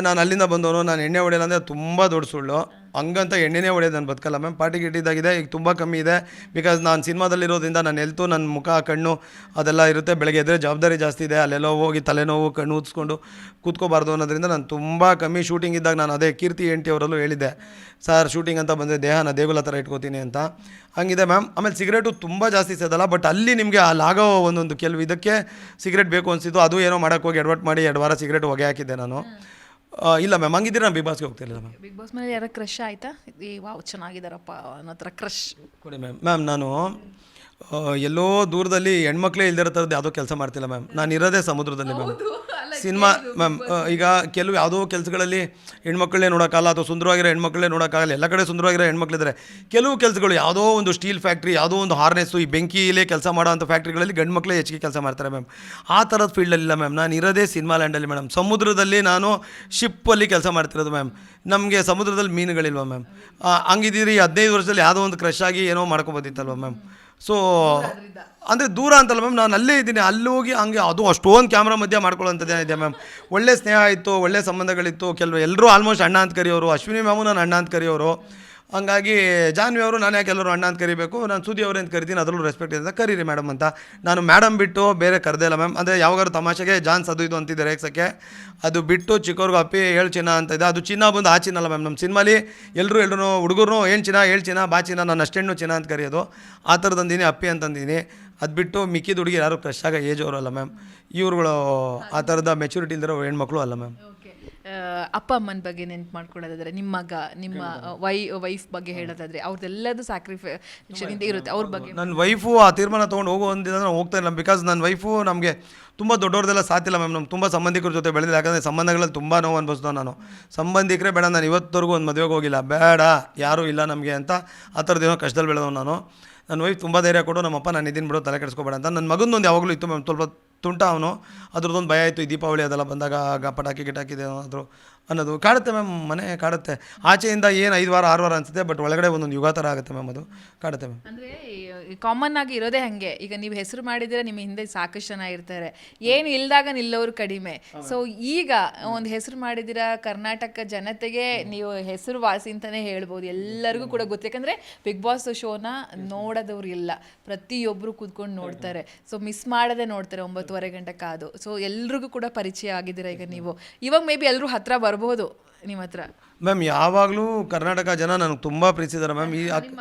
ನಾನು ಅಲ್ಲಿಂದ ಬಂದವನು, ನಾನು ಎಣ್ಣೆ ಹೊಡೆಯಲ್ಲ ಅಂದರೆ ತುಂಬ ದೊಡ್ಡ ಸುಳ್ಳು. ಹಂಗಂತ ಎಣ್ಣೆನೇ ಹೊಡೆಯೋದು ನಾನು ಬದುಕಲ್ಲ ಮ್ಯಾಮ್. ಪಾರ್ಟಿ ಗಿಟ್ಟಿದ್ದಾಗಿದೆ, ಈಗ ತುಂಬ ಕಮ್ಮಿ ಇದೆ. ಬಿಕಾಸ್ ನಾನು ಸಿನಿಮಾದಲ್ಲಿರೋದ್ರಿಂದ ನನ್ನ ಹೆಲ್ತು, ನನ್ನ ಮುಖ, ಕಣ್ಣು ಅದೆಲ್ಲ ಇರುತ್ತೆ. ಬೆಳಗ್ಗೆ ಎದ್ದರೆ ಜವಾಬ್ದಾರಿ ಜಾಸ್ತಿ ಇದೆ, ಅಲ್ಲೆಲ್ಲೋ ಹೋಗಿ ತಲೆನೋವು, ಕಣ್ಣು ಊದಿಸ್ಕೊಂಡು ಕೂತ್ಕೋಬಾರ್ದು ಅನ್ನೋದ್ರಿಂದ ನಾನು ತುಂಬ ಕಮ್ಮಿ. ಶೂಟಿಂಗ್ ಇದ್ದಾಗ ನಾನು ಅದೇ ಕೀರ್ತಿ ಎಂಟಿ ಅವರಲ್ಲೂ ಹೇಳಿದ್ದೆ, ಸರ್ ಶೂಟಿಂಗ್ ಅಂತ ಬಂದರೆ ದೇಹನ ದೇಗುಲ ಥರ ಇಟ್ಕೋತೀನಿ ಅಂತ. ಹಂಗಿದೆ ಮ್ಯಾಮ್. ಆಮೇಲೆ ಸಿಗರೇಟು ತುಂಬ ಜಾಸ್ತಿ ಸೇದಲ್ಲ, ಬಟ್ ಅಲ್ಲಿ ನಿಮಗೆ ಅಲ್ಲಾಗೋ ಒಂದೊಂದು ಕೆಲವು ಇದಕ್ಕೆ ಸಿಗರೇಟ್ ಬೇಕು ಅನಿಸಿದ್ದು. ಅದು ಏನೋ ಮಾಡೋಕ್ಕೋಗಿ ಎಡವಟ್ಟು ಮಾಡಿ 2 ವಾರ ಸಿಗರೇಟ್ ಹೊಗೆ ಹಾಕಿದ್ದೆ ನಾನು. ಇಲ್ಲ ಮ್ಯಾಮ್, ಹಂಗಿದ್ರೆ ನಾನು ಬಿಗ್ ಬಾಸ್ಗೆ ಹೋಗ್ತಿರಲಿಲ್ಲ ಮ್ಯಾಮ್. ಬಿಗ್ ಬಾಸ್ ಮೇಲೆ ಯಾರ ಕ್ರಶ್ ಆಯಿತಾ? ಈ ವಾವ್ ಚೆನ್ನಾಗಿದ್ದಾರಪ್ಪ ಅನ್ನೋ ಥರ ಕ್ರಶ್ ಕೊಡಿ ಮ್ಯಾಮ್. ನಾನು ಎಲ್ಲೋ ದೂರದಲ್ಲಿ ಹೆಣ್ಮಕ್ಳೇ ಇಲ್ದಿರೋ ಥರದ್ದು ಯಾವುದೋ ಕೆಲಸ ಮಾಡ್ತಿಲ್ಲ ಮ್ಯಾಮ್. ನಾನು ಇರೋದೇ ಸಮುದ್ರದಲ್ಲಿ ಮ್ಯಾಮ್. ಸಿನಿಮಾ ಮ್ಯಾಮ್, ಈಗ ಕೆಲವು ಯಾವುದೋ ಕೆಲಸಗಳಲ್ಲಿ ಹೆಣ್ಮಕ್ಳೇ ನೋಡೋಕ್ಕಲ್ಲ, ಅಥವಾ ಸುಂದರವಾಗಿರೋ ಹೆಣ್ಮಕ್ಳೇ ನೋಡೋಕ್ಕಾಗಲ್ಲ. ಎಲ್ಲ ಕಡೆ ಸುಂದರವಾಗಿರೋ ಹೆಣ್ಮಕ್ಳಿದ್ದಾರೆ. ಕೆಲವು ಕೆಲಸಗಳು ಯಾವುದೋ ಒಂದು ಸ್ಟೀಲ್ ಫ್ಯಾಕ್ಟ್ರಿ, ಯಾವುದೋ ಒಂದು ಹಾರ್ನೆಸ್ಸು, ಈ ಬೆಂಕಿಲೇ ಕೆಲಸ ಮಾಡೋ ಅಂಥ ಫ್ಯಾಕ್ಟ್ರಿಗಳಲ್ಲಿ ಗಂಡು ಮಕ್ಕಳೇ ಹೆಚ್ಚಿಗೆ ಕೆಲಸ ಮಾಡ್ತಾರೆ ಮ್ಯಾಮ್. ಆ ಥರದ ಫೀಲ್ಡಲ್ಲಿಲ್ಲ ಮ್ಯಾಮ್. ನಾನು ಇರೋದೇ ಸಿನಿಮಾ ಲ್ಯಾಂಡಲ್ಲಿ ಮೇಡಮ್. ಸಮುದ್ರದಲ್ಲಿ ನಾನು ಶಿಪ್ಪಲ್ಲಿ ಕೆಲಸ ಮಾಡ್ತಿರೋದು ಮ್ಯಾಮ್. ನಮಗೆ ಸಮುದ್ರದಲ್ಲಿ ಮೀನುಗಳಿಲ್ವ ಮ್ಯಾಮ್. ಹಂಗಿದ್ದೀರಿ 15 ವರ್ಷದಲ್ಲಿ ಯಾವುದೋ ಒಂದು ಕ್ರಶ್ ಆಗಿ ಏನೋ ಮಾಡ್ಕೊಬೋದಿತ್ತಲ್ವ ಮ್ಯಾಮ್. ಸೊ ಅಂದರೆ ದೂರ ಅಂತಲ್ಲ ಮ್ಯಾಮ್, ನಾನು ಅಲ್ಲೇ ಇದ್ದೀನಿ. ಅಲ್ಲಿ ಹೋಗಿ ಹಂಗೆ ಅದು ಅಷ್ಟೊಂದು ಕ್ಯಾಮ್ರಾ ಮಧ್ಯೆ ಮಾಡ್ಕೊಳ್ಳೋಂಥದ್ದೇನಿದೆ ಮ್ಯಾಮ್. ಒಳ್ಳೆ ಸ್ನೇಹ ಇತ್ತು, ಒಳ್ಳೆ ಸಂಬಂಧಗಳಿತ್ತು. ಎಲ್ಲರೂ ಆಲ್ಮೋಸ್ಟ್ ಅಣ್ಣ ಅಂತ ಕರೆಯೋರು. ಅಶ್ವಿನಿ ಮ್ಯಾಮು ನಾನು ಅಣ್ಣ ಅಂತ ಕರೆಯೋರು. ಹಂಗಾಗಿ ಜಾನ್ವಿ ಅವರು ನಾನು ಯಾಕೆ ಎಲ್ಲರೂ ಅಣ್ಣ ಅಂತ ಕರಿಬೇಕು, ನಾನು ಸುದಿ ಅವರೇ ಅಂತ ಕರಿತೀನಿ, ಅದರಲ್ಲೂ ರೆಸ್ಪೆಕ್ಟ್ ಇದೆ, ಕರೀರಿ ಮೇಡಮ್ ಅಂತ. ನಾನು ಮೇಡಮ್ ಬಿಟ್ಟು ಬೇರೆ ಕರೆದೇ ಇಲ್ಲ ಮ್ಯಾಮ್. ಅಂದರೆ ಯಾವಾಗಾದ್ರು ತಮಾಷೆಗೆ ಜಾನ್ಸ್ ಅದು ಇದು ಅಂತಿದ್ದೆ ರೇಕ್ಸಕ್ಕೆ, ಅದು ಬಿಟ್ಟು ಚಿಕ್ಕವ್ರಿಗೂ ಅಪ್ಪಿ ಹೇಳು ಚಿನ್ನ ಅಂತ ಇದೆ. ಅದು ಚಿನ್ನ ಬಂದು ಆ ಚಿನ್ನ ಅಲ್ಲ ಮ್ಯಾಮ್. ನಮ್ಮ ಸಿನಿಮಾಲಿ ಎಲ್ಲರೂ ಹುಡುಗರು ಏನು ಚಿನ್ನ ಹೇಳು ಚಿನ್ನ ಬಾ ಚಿನ್ನ, ನಾನು ಅಷ್ಟೆಣ್ಣು ಚಿನ್ನ ಅಂತ ಕರೆಯೋದು. ಆ ಥರದಂದೀನಿ, ಅಪ್ಪಿ ಅಂತಂದೀನಿ. ಅದು ಬಿಟ್ಟು ಮಿಕ್ಕಿದ ಹುಡುಗಿ ಯಾರು ಕ್ರಶ್ ಆಗ ಏಜ್ ಅವರಲ್ಲ ಮ್ಯಾಮ್. ಇವ್ರುಗಳು ಆ ಥರದ ಮೆಚುರಿಟಿ ಇಲ್ದಿರೋ ಹೆಣ್ಮಕ್ಳು ಅಲ್ಲ ಮ್ಯಾಮ್. ಅಪ್ಪ ಅಮ್ಮನ ಬಗ್ಗೆ ನೆನ್ಪು ಮಾಡ್ಕೊಳ್ಳೋದಾದ್ರೆ ನಿಮ್ಮ ಮಗ ನಿಮ್ಮ ವೈಫ್ ಬಗ್ಗೆ ಹೇಳೋದಾದ್ರೆ ಅವ್ರದ್ದೆಲ್ಲದು ಸ್ಯಾಕ್ರಿಫೈಷನ್ ಇರುತ್ತೆ ಅವ್ರ ಬಗ್ಗೆ. ನನ್ನ ವೈಫು ಆ ತೀರ್ಮಾನ ತೊಗೊಂಡು ಹೋಗೋ ಒಂದಿನ ನಾನು ಹೋಗ್ತಾ ಇಲ್ಲ. ಬಿಕಾಸ್ ನನ್ನ ವೈಫು ನಮಗೆ ತುಂಬ ದೊಡ್ಡವ್ರದ್ದೆಲ್ಲ ಸಾತಿಲ್ಲ ಮ್ಯಾಮ್. ನಮ್ಮ ತುಂಬ ಸಂಬಂಧಿಕರ ಜೊತೆ ಬೆಳೆದಿಲ್ಲ. ಯಾಕಂದರೆ ಸಂಬಂಧಗಳಲ್ಲಿ ತುಂಬ ನೋವು ಅನ್ಭವಿಸ್ದೋ ನಾನು. ಸಂಬಂಧಿಕರೇ ಬೇಡ, ನಾನು ಇವತ್ತವರೆಗೂ ಒಂದು ಮದುವೆಗೆ ಹೋಗಿಲ್ಲ, ಬೇಡ ಯಾರೂ ಇಲ್ಲ ನಮಗೆ ಅಂತ ಆ ಥರದ್ದೇನೋ ಕಷ್ಟದಲ್ಲಿ ಬೆಳೆದವ್ ನಾನು. ನನ್ನ ವೈಫ್ ತುಂಬ ಧೈರ್ಯ ಕೊಡು, ನಮ್ಮಪ್ಪ ನಾನು ಇದನ್ನು ಬಿಡೋ, ತಲೆ ಕೆಡಿಸ್ಕೋಬೇಡ ಅಂತ. ನನ್ನ ಮಗನೊಂದು ಯಾವಾಗಲೂ ಇತ್ತು ಮ್ಯಾಮ್, ಸ್ವಲ್ಪ ತುಂಟ ಅವನು. ಅದ್ರದ್ದೊಂದು ಭಯ ಆಯಿತು, ಈ ದೀಪಾವಳಿ ಅದೆಲ್ಲ ಬಂದಾಗ ಪಟಾಕಿ ಗಿಟಾಕಿದೆ ಏನಾದರೂ ಅನ್ನೋದು ಕಾಡುತ್ತೆ ಮ್ಯಾಮ್. ಮನೆ ಕಾಡುತ್ತೆ. ಆಚೆಯಿಂದ ಏನು 5 ವಾರ 6 ವಾರ ಅನಿಸುತ್ತೆ, ಬಟ್ ಒಳಗಡೆ ಒಂದೊಂದು ಯುಗ ಥರ ಆಗುತ್ತೆ ಮ್ಯಾಮ್, ಅದು ಕಾಡುತ್ತೆ ಮ್ಯಾಮ್. ಅಂದರೆ ಕಾಮನ್ ಆಗಿ ಇರೋದೇ ಹಾಗೆ. ಈಗ ನೀವು ಹೆಸರು ಮಾಡಿದರೆ ನಿಮ್ಮ ಹಿಂದೆ ಸಾಕಷ್ಟು ಜನ ಇರ್ತಾರೆ, ಏನು ಇಲ್ದಾಗ ನಿಲ್ಲೋರು ಕಡಿಮೆ. ಸೊ ಈಗ ಒಂದು ಹೆಸರು ಮಾಡಿದಿರ, ಕರ್ನಾಟಕ ಜನತೆಗೆ ನೀವು ಹೆಸರುವಾಸಿ ಅಂತಲೇ ಹೇಳ್ಬೋದು. ಎಲ್ಲರಿಗೂ ಕೂಡ ಗೊತ್ತು, ಯಾಕಂದರೆ ಬಿಗ್ ಬಾಸ್ ಶೋನ ನೋಡೋದವ್ರು ಇಲ್ಲ, ಪ್ರತಿಯೊಬ್ಬರು ಕೂತ್ಕೊಂಡು ನೋಡ್ತಾರೆ. ಸೊ ಮಿಸ್ ಮಾಡದೆ ನೋಡ್ತಾರೆ 9:30 ಗಂಟೆ ಕಾದು. ಸೊ ಎಲ್ರಿಗೂ ಕೂಡ ಪರಿಚಯ ಆಗಿದ್ದೀರ ಈಗ ನೀವು. ಇವಾಗ ಮೇ ಬಿ ಎಲ್ಲರೂ ಹತ್ರ ಬರ್ಬೋದು ನಿಮ್ಮ ಹತ್ರ. ಮ್ಯಾಮ್ ಯಾವಾಗಲೂ ಕರ್ನಾಟಕ ಜನ ನನಗೆ ತುಂಬ ಪ್ರೀತಿಸಿದ್ದಾರೆ ಮ್ಯಾಮ್. ಈ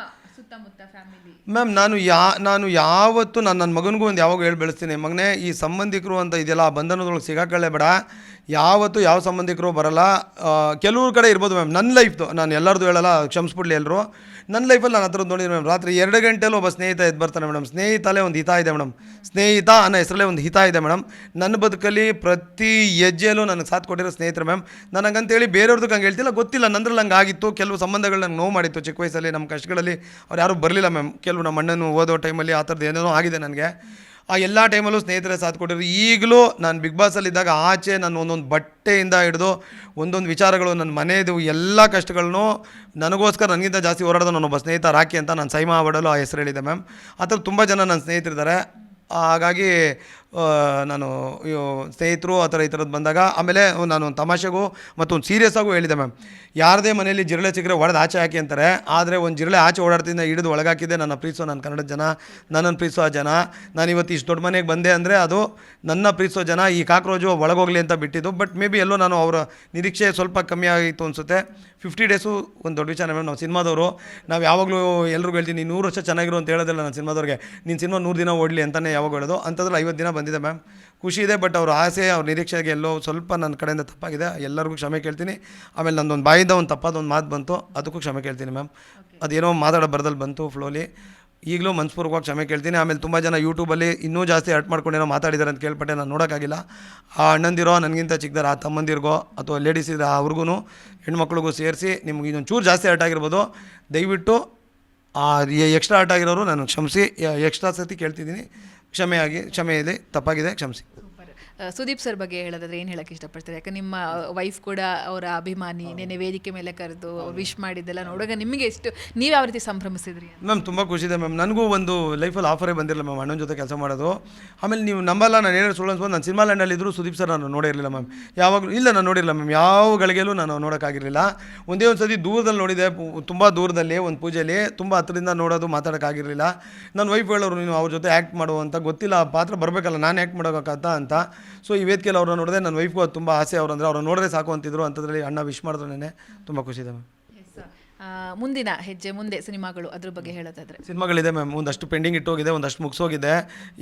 ಸುತ್ತಮುತ್ತ ಫ್ಯಾಮಿಲಿ ಮ್ಯಾಮ್ ನಾನು ಯಾವತ್ತೂ ನನ್ನ ಮಗನಿಗೂ ಒಂದು ಯಾವಾಗ ಹೇಳಿ ಬೆಳೆಸ್ತೀನಿ, ಮಗನೇ ಈ ಸಂಬಂಧಿಕರು ಅಂತ ಇದೆಯಲ್ಲ, ಆ ಬಂಧನದೊಳಗೆ ಸಿಗಾಕೊಳ್ಳೇ ಬೇಡ. ಯಾವತ್ತೂ ಯಾವ ಸಂಬಂಧಿಕರು ಬರಲ್ಲ. ಕೆಲವ್ರ ಕಡೆ ಇರ್ಬೋದು ಮ್ಯಾಮ್. ನನ್ನ ಲೈಫ್ದು ನಾನು ಎಲ್ಲರದು ಹೇಳಲ್ಲ, ಕ್ಷಮಿಸ್ಬಿಡ್ಲಿ ಎಲ್ಲರೂ. ನನ್ನ ಲೈಫಲ್ಲಿ ನಾನು ಆ ಥರದ್ದು ನೋಡಿದ್ದೀನಿ ಮ್ಯಾಮ್. ರಾತ್ರಿ 2 ಗಂಟೆಲೂ ಒಬ್ಬ ಸ್ನೇಹಿತ ಎದ್ದು ಬರ್ತಾನೆ ಮೇಡಮ್. ಸ್ನೇಹಿತಲೇ ಒಂದು ಹಿತ ಇದೆ ಮೇಡಮ್. ಸ್ನೇಹಿತ ಅನ್ನೋ ಹೆಸರಲ್ಲೇ ಒಂದು ಹಿತ ಇದೆ ಮೇಡಮ್. ನನ್ನ ಬದುಕಲ್ಲಿ ಪ್ರತಿ ಹೆಜ್ಜೆಯಲ್ಲೂ ನನಗೆ ಸಾಥ್ ಕೊಟ್ಟಿರೋ ಸ್ನೇಹಿತರು ಮ್ಯಾಮ್. ನನಗಂತೇಳಿ ಬೇರೆಯವ್ರದ್ದು ಹಂಗೆ ಹೇಳ್ತಿಲ್ಲ, ಗೊತ್ತಿಲ್ಲ, ನಂದ್ರಲ್ಲಿ ಹಂಗೆ ಆಗಿತ್ತು. ಕೆಲವು ಸಂಬಂಧಗಳು ನಂಗೆ ನೋವು ಮಾಡಿತ್ತು ಚಿಕ್ಕ ವಯಸ್ಸಲ್ಲಿ. ನಮ್ಮ ಕಷ್ಟಗಳಲ್ಲಿ ಅವ್ರು ಯಾರೂ ಬರಲಿಲ್ಲ ಮ್ಯಾಮ್. ಕೆಲವು ನಮ್ಮ ಅಣ್ಣನು ಓದೋ ಟೈಮಲ್ಲಿ ಆ ಥರದ್ದು ಏನೇನೋ ಆಗಿದೆ ನನಗೆ. ಆ ಎಲ್ಲ ಟೈಮಲ್ಲೂ ಸ್ನೇಹಿತರೆ ಸಾಥ್ ಕೊಟ್ಟಿದ್ರು. ಈಗಲೂ ನಾನು ಬಿಗ್ ಬಾಸಲ್ಲಿದ್ದಾಗ ಆಚೆ ನಾನು ಒಂದೊಂದು ಬಟ್ಟೆಯಿಂದ ಹಿಡಿದು ಒಂದೊಂದು ವಿಚಾರಗಳು, ನನ್ನ ಮನೆಯದು ಎಲ್ಲ ಕಷ್ಟಗಳನ್ನು ನನಗೋಸ್ಕರ ನನಗಿಂತ ಜಾಸ್ತಿ ಹೋರಾಡೋದು ನನ್ನೊಬ್ಬ ಸ್ನೇಹಿತ ರಾಕಿ ಅಂತ. ನಾನು ಸೈಮಾ ಬಡಲು ಆ ಹೆಸರು ಹೇಳಿದೆ ಮ್ಯಾಮ್. ಆ ಥರ ತುಂಬ ಜನ ನನ್ನ ಸ್ನೇಹಿತರಿದ್ದಾರೆ. ಹಾಗಾಗಿ ನಾನು ಸ್ನೇಹಿತರು ಆ ಥರ ಈ ಥರದ್ದು ಬಂದಾಗ, ಆಮೇಲೆ ನಾನು ಒಂದು ತಮಾಷೆಗೂ ಮತ್ತು ಒಂದು ಸೀರಿಯಸ್ ಆಗೂ ಹೇಳಿದೆ ಮ್ಯಾಮ್. ಯಾರದೇ ಮನೆಯಲ್ಲಿ ಜಿರಳೆ ಸಿಕ್ಕರೆ ಒಡೆದು ಆಚೆ ಹಾಕಿ ಅಂತಾರೆ, ಆದರೆ ಒಂದು ಜಿರಳೆ ಆಚೆ ಓಡಾಡ್ತಿದ್ದ ಹಿಡಿದು ಒಳಗಾಕಿದ್ದೆ ನನ್ನ ಪ್ರೀತಿಸೋ ನನ್ನ ಕನ್ನಡದ ಜನ, ನನ್ನನ್ನು ಪ್ರೀತಿಸೋ ಜನ. ನಾನು ಇವತ್ತು ಇಷ್ಟು ದೊಡ್ಡ ಮನೆಗೆ ಬಂದೆ ಅಂದರೆ ಅದು ನನ್ನ ಪ್ರೀತಿಸೋ ಜನ. ಈ ಕಾಕ್ರೋಜು ಒಳಗೋಗಲಿ ಅಂತ ಬಿಟ್ಟಿದ್ದು. ಬಟ್ ಮೇ ಬಿ ಎಲ್ಲೋ ನಾನು ಅವರ ನಿರೀಕ್ಷೆ ಸ್ವಲ್ಪ ಕಮ್ಮಿ ಆಗಿತ್ತು ಅನಿಸುತ್ತೆ. 50 ಡೇಸು ಒಂದು ದೊಡ್ಡ ವಿಚಾರ ಮ್ಯಾಮ್. ನಾವು ಸಿನಿಮಾದವರು, ನಾವು ಯಾವಾಗಲೂ ಎಲ್ರಿಗೂ ಹೇಳ್ತೀನಿ, 100 ವರ್ಷ ಚೆನ್ನಾಗಿರು ಅಂತ ಹೇಳೋದಿಲ್ಲ ನಾನು ಸಿನಿಮಾದವ್ರಿಗೆ. ನೀನು ಸಿನಿಮಾ 100 ದಿನ ಓಡಲಿ ಅಂತಲೇ ಯಾವಾಗ ಹೇಳೋದು. ಅಂಥದ್ರಲ್ಲಿ 50 ದಿನ ಬಂದಿದೆ ಮ್ಯಾಮ್. ಖುಷಿ ಇದೆ. ಬಟ್ ಅವ್ರ ಆಸೆ, ಅವ್ರ ನಿರೀಕ್ಷೆಗೆ ಎಲ್ಲೋ ಸ್ವಲ್ಪ ನನ್ನ ಕಡೆಯಿಂದ ತಪ್ಪಾಗಿದೆ. ಎಲ್ಲರಿಗೂ ಕ್ಷಮೆ ಕೇಳ್ತೀನಿ. ಆಮೇಲೆ ನಂದೊಂದು ಬಾಯಿಂದ ಒಂದು ತಪ್ಪಾದ ಒಂದು ಮಾತು ಬಂತು, ಅದಕ್ಕೂ ಕ್ಷಮೆ ಕೇಳ್ತೀನಿ ಮ್ಯಾಮ್. ಅದೇನೋ ಮಾತಾಡೋ ಬರದಲ್ಲಿ ಬಂತು ಫ್ಲೋಲಿ. ಈಗಲೂ ಮನಸ್ಪೂರ್ವಕವಾಗಿ ಕ್ಷಮೆ ಕೇಳ್ತೀನಿ. ಆಮೇಲೆ ತುಂಬ ಜನ ಯೂಟ್ಯೂಬಲ್ಲಿ ಇನ್ನೂ ಜಾಸ್ತಿ ಹರ್ಟ್ ಮಾಡ್ಕೊಂಡೇನೋ ಮಾತಾಡಿದ್ದಾರೆ ಅಂತ ಕೇಳ್ಪಟ್ಟೆ. ನಾನು ನೋಡೋಕ್ಕಾಗಿಲ್ಲ. ಆ ಅಣ್ಣಂದಿರೋ, ನನಗಿಂತ ಚಿಕ್ಕದಾರ ಆ ತಮ್ಮಂದಿರಿಗೋ ಅಥವಾ ಲೇಡೀಸ್ ಇದ್ರೆ ಅವ್ರಿಗೂ ಹೆಣ್ಮಕ್ಳಿಗೂ ಸೇರಿಸಿ ನಿಮ್ಗೆ ಇನ್ನೊಂದು ಚೂರು ಜಾಸ್ತಿ ಹರ್ಟ್ ಆಗಿರ್ಬೋದು. ದಯವಿಟ್ಟು ಎಕ್ಸ್ಟ್ರಾ ಹರ್ಟ್ ಆಗಿರೋರು ನಾನು ಕ್ಷಮಿಸಿ. ಎಕ್ಸ್ಟ್ರಾ ಸತಿ ಕೇಳ್ತಿದ್ದೀನಿ, ಕ್ಷಮೆಯಲ್ಲಿ ತಪ್ಪಾಗಿದೆ, ಕ್ಷಮಿಸಿ. ಸುದೀಪ್ ಸರ್ ಬಗ್ಗೆ ಹೇಳೋದಾದ್ರೆ ಏನು ಹೇಳಕ್ಕೆ ಇಷ್ಟಪಡ್ತಾರೆ? ಯಾಕೆ ನಿಮ್ಮ ವೈಫ್ ಕೂಡ ಅವರ ಅಭಿಮಾನಿ. ನೆನೆ ವೇದಿಕೆ ಮೇಲೆ ಕರೆದು ವಿಶ್ ಮಾಡಿದ್ದೆಲ್ಲ ನೋಡುವಾಗ ನಿಮಗೆ ಎಷ್ಟು, ನೀವು ಯಾವ ರೀತಿ ಸಂಭ್ರಮಿಸಿದ್ರಿ? ಮ್ಯಾಮ್ ತುಂಬ ಖುಷಿದೆ ಮ್ಯಾಮ್. ನನಗೂ ಒಂದು ಲೈಫಲ್ಲಿ ಆಫರೇ ಬಂದಿರಲಿಲ್ಲ ಮ್ಯಾಮ್ ಅಣ್ಣನ ಜೊತೆ ಕೆಲಸ ಮಾಡೋದು. ಆಮೇಲೆ ನೀವು ನಂಬಲ್ಲ, ನಾನು ಏನಾದ್ರು ಸುಳ್ಳು ಅನ್ಸ್ಬೋದು, ನಾನು ಸಿನಿಮಾ ಲ್ಯಾಂಡಲ್ಲಿದ್ದರೂ ಸುದೀಪ್ ಸರ್ ನಾನು ನೋಡೇ ಇರಲಿಲ್ಲ ಮ್ಯಾಮ್. ಯಾವಾಗಲೂ ಇಲ್ಲ, ನಾನು ನೋಡಿರಲಿಲ್ಲ ಮ್ಯಾಮ್. ಯಾವ ಗಳಿಗೆಯಲ್ಲೂ ನಾನು ನೋಡೋಕ್ಕಾಗಿರಲಿಲ್ಲ. ಒಂದೇ ಒಂದು ಸತಿ ದೂರದಲ್ಲಿ ನೋಡಿದೆ, ತುಂಬ ದೂರದಲ್ಲಿ ಒಂದು ಪೂಜೆಯಲ್ಲಿ. ತುಂಬ ಹತ್ತಿರದಿಂದ ನೋಡೋದು, ಮಾತಾಡೋಕ್ಕಾಗಿರಲಿಲ್ಲ. ನನ್ನ ವೈಫ್ ಹೇಳೋರು, ನೀನು ಅವ್ರ ಜೊತೆ ಆ್ಯಕ್ಟ್ ಮಾಡುವಂತ ಗೊತ್ತಿಲ್ಲ, ಆ ಪಾತ್ರ ಬರಬೇಕಲ್ಲ, ನಾನು ಆ್ಯಕ್ಟ್ ಮಾಡೋಕ್ಕಾಗತ್ತಾ ಅಂತ. ಸೊ ಈ ವೇದಿಕೆಯಲ್ಲಿ ಅವ್ರನ್ನ ನೋಡಿದೆ. ನನ್ನ ವೈಫ್ಗೂ ಅದು ತುಂಬ ಆಸೆ. ಅವ್ರಂದರೆ ಅವ್ರನ್ನ ನೋಡಿದ್ರೆ ಸಾಕು ಅಂತಿದ್ರು. ಅಂಥದ್ರಲ್ಲಿ ಅಣ್ಣ ವಿಶ್ ಮಾಡಿದ್ರು ನೆನೆ. ತುಂಬ ಖುಷಿ ಇದೆ ಮ್ಯಾಮ್. ಮುಂದಿನ ಹೆಜ್ಜೆ, ಮುಂದೆ ಸಿನಿಮಾಗಳು, ಅದ್ರ ಬಗ್ಗೆ ಹೇಳೋದಾದ್ರೆ? ಸಿನಿಮಾಗಳಿದೆ ಮ್ಯಾಮ್. ಒಂದಷ್ಟು ಪೆಂಡಿಂಗ್ ಇಟ್ಟೋಗಿದೆ, ಒಂದಷ್ಟು ಮುಗಿಸೋಗಿದೆ.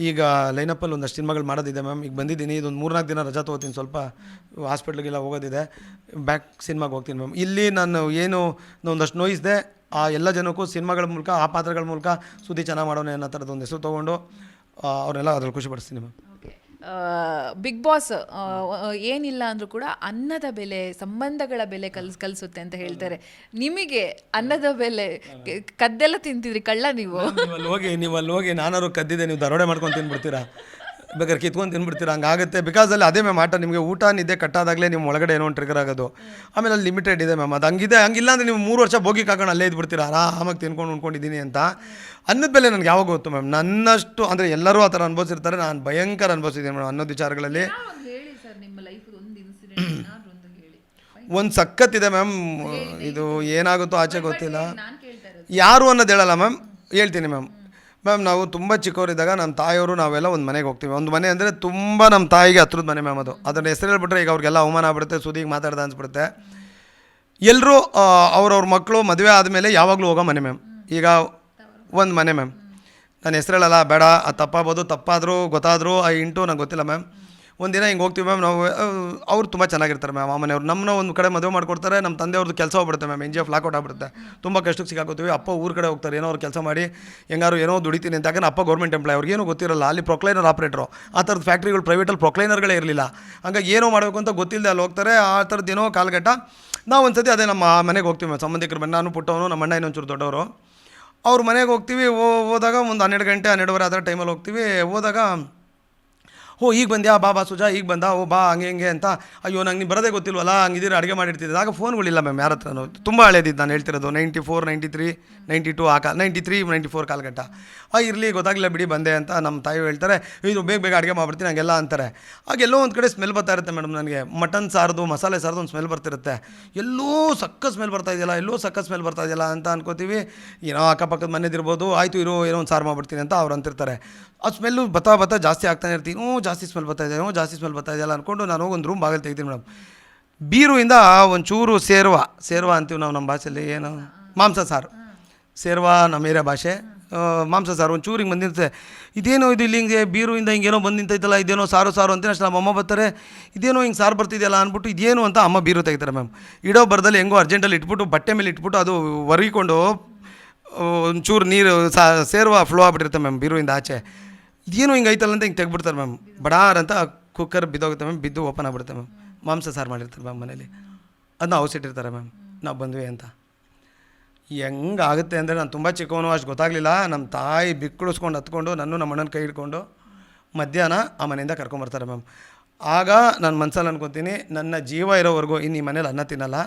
ಈಗ ಲೈನಪ್ಪಲ್ಲಿ ಒಂದಷ್ಟು ಸಿನಿಮಾಗಳು ಮಾಡೋದಿದೆ ಮ್ಯಾಮ್. ಈಗ ಬಂದಿದ್ದೀನಿ, ಇದೊಂದು 3-4 ದಿನ ರಜಾ ತೊಗೋತೀನಿ. ಸ್ವಲ್ಪ ಹಾಸ್ಪಿಟ್ಲಿಗೆಲ್ಲ ಹೋಗೋದಿದೆ. ಬ್ಯಾಕ್ ಸಿನಿಮಾಗೆ ಹೋಗ್ತೀನಿ ಮ್ಯಾಮ್. ಇಲ್ಲಿ ನಾನು ಒಂದಷ್ಟು ನೋಯಿಸಿದೆ. ಆ ಎಲ್ಲ ಜನಕ್ಕೂ ಸಿನಿಮಾಗಳ ಮೂಲಕ, ಆ ಪಾತ್ರಗಳ ಮೂಲಕ ಸುದ್ದಿ ಚೆನ್ನಾಗಿ ಮಾಡೋಣ ಅನ್ನೋ ಥರದ್ದು ಒಂದು ಹೆಸರು ತೊಗೊಂಡು ಅವರೆಲ್ಲ ಅದ್ರಲ್ಲಿ ಖುಷಿ ಪಡಿಸ್ತೀನಿ ಮ್ಯಾಮ್. ಬಿಗ್ ಬಾಸ್ ಏನಿಲ್ಲ ಅಂದರೂ ಕೂಡ ಅನ್ನದ ಬೆಲೆ, ಸಂಬಂಧಗಳ ಬೆಲೆ ಕಲಿಸುತ್ತೆ ಅಂತ ಹೇಳ್ತಾರೆ. ನಿಮಗೆ ಅನ್ನದ ಬೆಲೆ ಕದ್ದೆಲ್ಲ ತಿಂತಿದ್ರಿ, ಕಳ್ಳ ನೀವು. ನೀವಲ್ಲಿ ಹೋಗಿ ನಾನಾದ್ರು ಕದ್ದಿದೆ, ನೀವು ದರೋಡೆ ಮಾಡ್ಕೊಂಡು ತಿನ್ಬಿಡ್ತೀರಾ, ಬೇಕಾದ್ರೆ ಕಿತ್ಕೊಂಡು ತಿನ್ಬಿಡ್ತೀರಾ, ಹಂಗಾಗುತ್ತೆ. ಬಿಕಾಸ್ ಅಲ್ಲಿ ಅದೇ ಮ್ಯಾಮ್ ಆಟ. ನಿಮಗೆ ಊಟ ನಿದ್ದೆ ಕಟ್ಟಾದಾಗಲೇ ನಿಮ್ಮ ಒಳಗಡೆ ಏನೋ ಒಂದು ಟ್ರಿಗರ್ ಆಗೋದು. ಆಮೇಲೆ ಅಲ್ಲಿ ಲಿಮಿಟೆಡ್ ಇದೆ ಮ್ಯಾಮ್. ಅದು ಹಂಗಿದೆ. ಹಂಗಿಲ್ಲ ಅಂದರೆ ನೀವು 3 ವರ್ಷ ಬೋಗಿ ಕಾಕೊಂಡು ಅಲ್ಲೇ ಇದ್ಬಿಡ್ತೀರಾ, ಆರಾಮಾಗಿ ತಿನ್ಕೊಂಡು ಉಣ್ಕೊಂಡಿದ್ದೀನಿ ಅಂತ. ಅನ್ನದ ಬೆಲೆ ನನಗೆ ಯಾವಾಗ ಗೊತ್ತು ಮ್ಯಾಮ್. ನನ್ನಷ್ಟು ಅಂದರೆ ಎಲ್ಲರೂ ಆ ಥರ ಅನುಭವಿಸಿರ್ತಾರೆ, ನಾನು ಭಯಂಕರ ಅನುಭವಿಸಿದ್ದೀನಿ ಮೇಡಮ್ ಅನ್ನೋದು ವಿಚಾರಗಳಲ್ಲಿ. ಒಂದು ಸಖತ್ತಿದೆ ಮ್ಯಾಮ್. ಇದು ಏನಾಗುತ್ತೋ ಆಚೆ ಗೊತ್ತಿಲ್ಲ. ಯಾರು ಅನ್ನೋದು ಹೇಳಲ್ಲ ಮ್ಯಾಮ್, ಹೇಳ್ತೀನಿ ಮ್ಯಾಮ್. ನಾವು ತುಂಬ ಚಿಕ್ಕವರಿದ್ದಾಗ ನಮ್ಮ ತಾಯಿಯವರು ನಾವೆಲ್ಲ ಒಂದು ಮನೆಗೆ ಹೋಗ್ತೀವಿ. ಒಂದು ಮನೆ ಅಂದರೆ ತುಂಬ ನಮ್ಮ ತಾಯಿಗೆ ಹತ್ರದ ಮನೆ ಮ್ಯಾಮ್. ಅದು ಅದನ್ನು ಹೆಸರು ಹೇಳ್ಬಿಟ್ರೆ ಈಗ ಅವ್ರಿಗೆಲ್ಲ ಅವಮಾನ ಆಗ್ಬಿಡುತ್ತೆ, ಸುದೀಗೆ ಮಾತಾಡ್ದೆ ಅನ್ಸ್ಬಿಡುತ್ತೆ. ಎಲ್ಲರೂ ಅವ್ರವ್ರ ಮಕ್ಕಳು ಮದುವೆ ಆದಮೇಲೆ ಯಾವಾಗಲೂ ಹೋಗೋ ಮನೆ ಮ್ಯಾಮ್. ಈಗ ಒಂದು ಮನೆ ಮ್ಯಾಮ್. ನಾನು ಹೆಸರು ಹೇಳಲ್ಲ, ಬೇಡ, ಅದು ತಪ್ಪಾಗ್ಬೋದು, ತಪ್ಪಾದರೂ ಗೊತ್ತಾದರೂ ಇಂಟು ನಂಗೆ ಗೊತ್ತಿಲ್ಲ ಮ್ಯಾಮ್. ಒಂದಿನ ಹಿಂಗೆ ಹೋಗ್ತೀವಿ ಮ್ಯಾಮ್ ನಾವು ಅವ್ರು ತುಂಬ ಚೆನ್ನಾಗಿರ್ತಾರೆ ಮ್ಯಾಮ್ ಆ ಮನೆಯವ್ರು ನಮ್ಮನ್ನ ಒಂದು ಕಡೆ ಮದುವೆ ಮಾಡ್ಕೊಡ್ತಾರೆ. ನಮ್ಮ ತಂದೆಯವ್ರದ್ದು ಕೆಲಸ ಹೋಗ್ಬಿಡುತ್ತೆ ಮ್ಯಾಮ್, NGF ಲಾಕೌಟ್ ಆಗ್ಬಿಡುತ್ತೆ. ತುಂಬ ಕಷ್ಟಕ್ಕೆ ಸಿಕ್ಕಾಕೋತೀವಿ. ಅಪ್ಪ ಊರ ಕಡೆ ಹೋಗ್ತಾರೆ, ಏನೋ ಅವ್ರು ಕೆಲಸ ಮಾಡಿ ಹೆಂಗಾರು ಏನೋ ದುಡಿತೀನಿ ಅಂತ. ಯಾಕಂದ್ರೆ ಅಪ್ಪ ಗೌರ್ಮೆಂಟ್ ಎಂಪ್ಲಾಯ್, ಅವ್ರಿಗೇನು ಗೊತ್ತಿರಲ್ಲ, ಅಲ್ಲಿ ಪ್ರೊಕ್ಲೈನರ್ ಆಪ್ರೇಟ್ರು. ಆ ಥರದ ಫ್ಯಾಕ್ಟ್ರಿಗಳು ಪ್ರೈವೇಟಲ್ಲಿ ಪ್ರೊಕ್ಲೈನರ್ಗಳೇ ಇರಲಿಲ್ಲ. ಹಂಗಾಗಿ ಏನೋ ಮಾಡಬೇಕು ಅಂತ ಗೊತ್ತಿಲ್ಲದೆ ಅಲ್ಲಿ ಹೋಗ್ತಾರೆ. ಆ ಥರದ್ದು ಏನೋ ಕಾಲಘಟ್ಟ. ನಾವು ಒಂದು ಸತಿ ಅದೇ ನಮ್ಮ ಮನೆಗೆ ಹೋಗ್ತೀವಿ ಮ್ಯಾಮ್, ಸಂಬಂಧಿಕರು ಮನೆ, ನಾನು ಪುಟ್ಟವನು, ನಮ್ಮ ಅಣ್ಣ ಇನ್ನೊಂಚೂರು ದೊಡ್ಡವರು. ಅವ್ರ ಮನೆಗೆ ಹೋಗ್ತೀವಿ. ಹೋದಾಗ ಒಂದು 12 ಗಂಟೆ 12:30 ಆ ಥರ ಟೈಮಲ್ಲಿ ಹೋಗ್ತೀವಿ. ಹೋದಾಗ ಈಗ ಬಂದ್ಯಾ, ಬಾ ಸುಜಾ, ಈಗ ಬಂದ, ಬಾ ಹಂಗೆ ಅಂತ. ಅಯ್ಯೋ ನಂಗೆ ನೀವು ಬರೋದೇ ಗೊತ್ತಿಲ್ವಲ್ಲ, ಹಂಗಿದ್ದೀರ, ಅಡುಗೆ ಮಾಡಿರ್ತಿದ್ದೆ. ಆಗ ಫೋನ್ಗಳಿಲ್ಲ ಮ್ಯಾಮ್ ಯಾರ ಹತ್ರನೂ. ತುಂಬ ಹಳೇದಿದ್ದು ನಾನು ಹೇಳ್ತಿರೋದು, 94, 93, 92 ಆ 93, 94 ಕಾಲಘಟ್ಟ. ಇರಲಿ, ಗೊತ್ತಾಗಲಿಲ್ಲ ಬಿಡಿ, ಬಂದೆ ಅಂತ ನಮ್ಮ ತಾಯಿ ಹೇಳ್ತಾರೆ. ಇದು ಬೇಗ ಅಡುಗೆ ಮಾಡ್ಬಿಡ್ತೀನಿ ಹಂಗೆಲ್ಲ ಅಂತಾರೆ. ಆಗೆಲ್ಲೋ ಒಂದು ಕಡೆ ಸ್ಮೆಲ್ ಬರ್ತಾ ಇರುತ್ತೆ ಮೇಡಮ್ ನನಗೆ. ಮಟನ್ ಸಾರದು, ಮಸಾಲೆ ಸಾರದು ಒಂದು ಸ್ಮೆಲ್ ಬರ್ತಿರುತ್ತೆ. ಎಲ್ಲೋ ಸಕ್ಕ ಸ್ಮೆಲ್ ಬರ್ತಾ ಇದೆಯಲ್ಲ ಅಂತ ಅನ್ಕೋತೀವಿ. ಏನೋ ಅಕ್ಕಪಕ್ಕದ ಮನೆದಿರ್ಬೋದು, ಆಯಿತು ಏನೋ ಒಂದು ಸಾರು ಮಾಡ್ಬಿಡ್ತೀನಿ ಅಂತ ಅವ್ರು ಅಂತಿರ್ತಾರೆ. ಆ ಸ್ಮೆಲ್ಲು ಬತ್ತಾ ಜಾಸ್ತಿ ಆಗ್ತಾನೆ ಇರ್ತೀನಿ. ಜಾಸ್ತಿ ಸ್ಮೆಲ್ ಬರ್ತಾ ಇದೆಯಲ್ಲ ಅಂದ್ಕೊಂಡು ನಾನು ಹೋಗಿ ಒಂದು ರೂಮ್ ಬಾಗಿಲು ತೆಗಿತೀನಿ ಮೇಡಮ್. ಬೀರುವಿಂದ ಒಂಚೂರು ಸೇರ್ವ ಅಂತೀವಿ ನಾವು ನಮ್ಮ ಭಾಷೆಯಲ್ಲಿ, ಏನು ಮಾಂಸ ಸಾರು, ಸೇರ್ವ ನಮ್ಮ ಏರಿಯಾ ಭಾಷೆ, ಮಾಂಸ ಸಾರು ಒಂಚೂರು ಹಿಂಗೆ ಬಂದಿರುತ್ತೆ. ಇದೇನೋ ಇದು ಇಲ್ಲಿ ಹಿಂಗೆ ಬೀರುವಿಂದ ಹಿಂಗೇನೋ ಬಂದು ನಿಂತೈತಲ್ಲ, ಇದೇನೋ ಸಾರು ಅಂತೀನಿ. ಅಷ್ಟು ನಮ್ಮ ಅಮ್ಮ ಬರ್ತಾರೆ, ಇದೇನೋ ಹಿಂಗೆ ಸಾರು ಬರ್ತಿದೆಯಲ್ಲ ಅಂದ್ಬಿಟ್ಟು ಇದೇನು ಅಂತ ಅಮ್ಮ ಬೀರು ತೆಗಿತಾರೆ ಮ್ಯಾಮ್. ಇಡೋ ಬರ್ದಲ್ಲಿ ಹೆಂಗೋ ಅರ್ಜೆಂಟಲ್ಲಿ ಇಟ್ಬಿಟ್ಟು ಬಟ್ಟೆ ಮೇಲೆ ಇಟ್ಬಿಟ್ಟು ಅದು ಒರಗಿಕೊಂಡು ಒಂಚೂರು ನೀರು ಸೇರ್ವ ಫ್ಲೋ ಆಗಿಬಿಟ್ಟಿರುತ್ತೆ ಮ್ಯಾಮ್ ಬೀರುವಿಂದ ಆಚೆ. ಇದೇನು ಹಿಂಗೆ ಐತಲ್ಲ ಅಂತ ಹಿಂಗೆ ತೆಗ್ಬಿಡ್ತಾರೆ ಮ್ಯಾಮ್. ಬಡಾರ್ ಅಂತ ಕುಕ್ಕರ್ ಬಿದ್ದೋಗುತ್ತೆ ಮ್ಯಾಮ್, ಬಿದ್ದು ಓಪನ್ ಆಗಿಬಿಡುತ್ತೆ ಮ್ಯಾಮ್. ಮಾಂಸ ಸಾರು ಮಾಡಿರ್ತಾರೆ ಮ್ಯಾಮ್ ಮನೇಲಿ, ಅದನ್ನ ಔಸಿಟ್ಟಿರ್ತಾರೆ ಮ್ಯಾಮ್. ನಾವು ಬಂದ್ವಿ ಅಂತ ಹೆಂಗಾಗುತ್ತೆ ಅಂದರೆ, ನಾನು ತುಂಬ ಚಿಕ್ಕವನು, ಅಷ್ಟು ಗೊತ್ತಾಗಲಿಲ್ಲ. ನಮ್ಮ ತಾಯಿ ಬಿಕ್ಕಳಿಸ್ಕೊಂಡು ಹತ್ಕೊಂಡು ನಮ್ಮ ಅಣ್ಣನ ಕೈ ಹಿಡ್ಕೊಂಡು ಮಧ್ಯಾಹ್ನ ಆ ಮನೆಯಿಂದ ಕರ್ಕೊಂಬರ್ತಾರೆ ಮ್ಯಾಮ್. ಆಗ ನಾನು ಮನಸ್ಸಲ್ಲಿ ಅನ್ಕೊತೀನಿ, ನನ್ನ ಜೀವ ಇರೋವರೆಗೂ ಇನ್ನು ಈ ಮನೇಲಿ ಅನ್ನ ತಿನ್ನಲ್ಲ,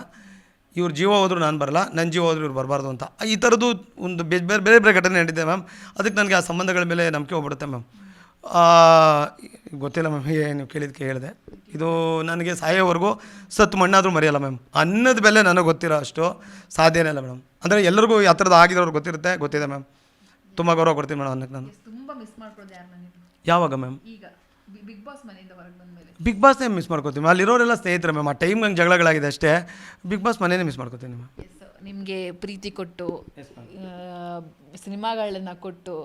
ಇವ್ರ ಜೀವ ಹೋದ್ರು ನಾನು ಬರಲ್ಲ, ನನ್ನ ಜೀವ ಹೋದ್ರು ಇವ್ರು ಬರಬಾರ್ದು ಅಂತ. ಈ ಥರದ್ದು ಒಂದು ಬೇರೆ ಘಟನೆ ನಡೀತೆ ಮ್ಯಾಮ್. ಅದಕ್ಕೆ ನನಗೆ ಆ ಸಂಬಂಧಗಳ ಮೇಲೆ ನಂಬಿಕೆ ಹೋಗ್ಬಿಡುತ್ತೆ ಮ್ಯಾಮ್. ಗೊತ್ತಿಲ್ಲ ಮ್ಯಾಮ್, ನೀವು ಕೇಳಿದ್ದಕ್ಕೆ ಹೇಳಿದೆ. ಇದು ನನಗೆ ಸಾಯೋವರೆಗೂ ಸತ್ತು ಮಣ್ಣಾದರೂ ಮರೆಯಲ್ಲ ಮ್ಯಾಮ್. ಅನ್ನದ ಬೆಲೆ ನನಗೆ ಗೊತ್ತಿರೋ ಅಷ್ಟು ಸಾಧ್ಯನೇ ಇಲ್ಲ ಮೇಡಮ್. ಅಂದರೆ ಎಲ್ಲರಿಗೂ ಆ ಥರದ್ದು ಆಗಿರೋರು ಗೊತ್ತಿದೆ ಮ್ಯಾಮ್. ತುಂಬ ಗೌರವ ಕೊಡ್ತೀನಿ ಮೇಡಮ್ ಅನ್ನಕ್ಕೆ ನಾನು. ತುಂಬ ಮಿಸ್ ಮಾಡ್ಕೊಳ್ಳೋದು ಯಾರನ್ನ ನೀವು? ಯಾವಾಗ ಮ್ಯಾಮ್? ಈಗ ಬಿಗ್ ಬಾಸ್ ಮನೆಯಿಂದ ಹೊರಗೆ ಬಂದಮೇಲೆ. ಬಿಗ್ ಬಾಸ್ನೇ ಮಿಸ್ ಮಾಡ್ಕೋತೀವಿ. ಅಲ್ಲಿರೋರೆಲ್ಲ ಸ್ನೇಹಿತರೆ ಮ್ಯಾಮ್. ಆ ಟೈಮ್ ನಂಗೆ ಜಗಳಗಳಾಗಿದೆ ಅಷ್ಟೇ. ಬಿಗ್ ಬಾಸ್ ಮನೇನೇ ಮಿಸ್ ಮಾಡ್ಕೋತೀನಿ ಮ್ಯಾಮ್. ನಿಮಗೆ ಪ್ರೀತಿ ಕೊಟ್ಟು, ಸಿನಿಮಾಗಳನ್ನ ಕೊಟ್ಟು,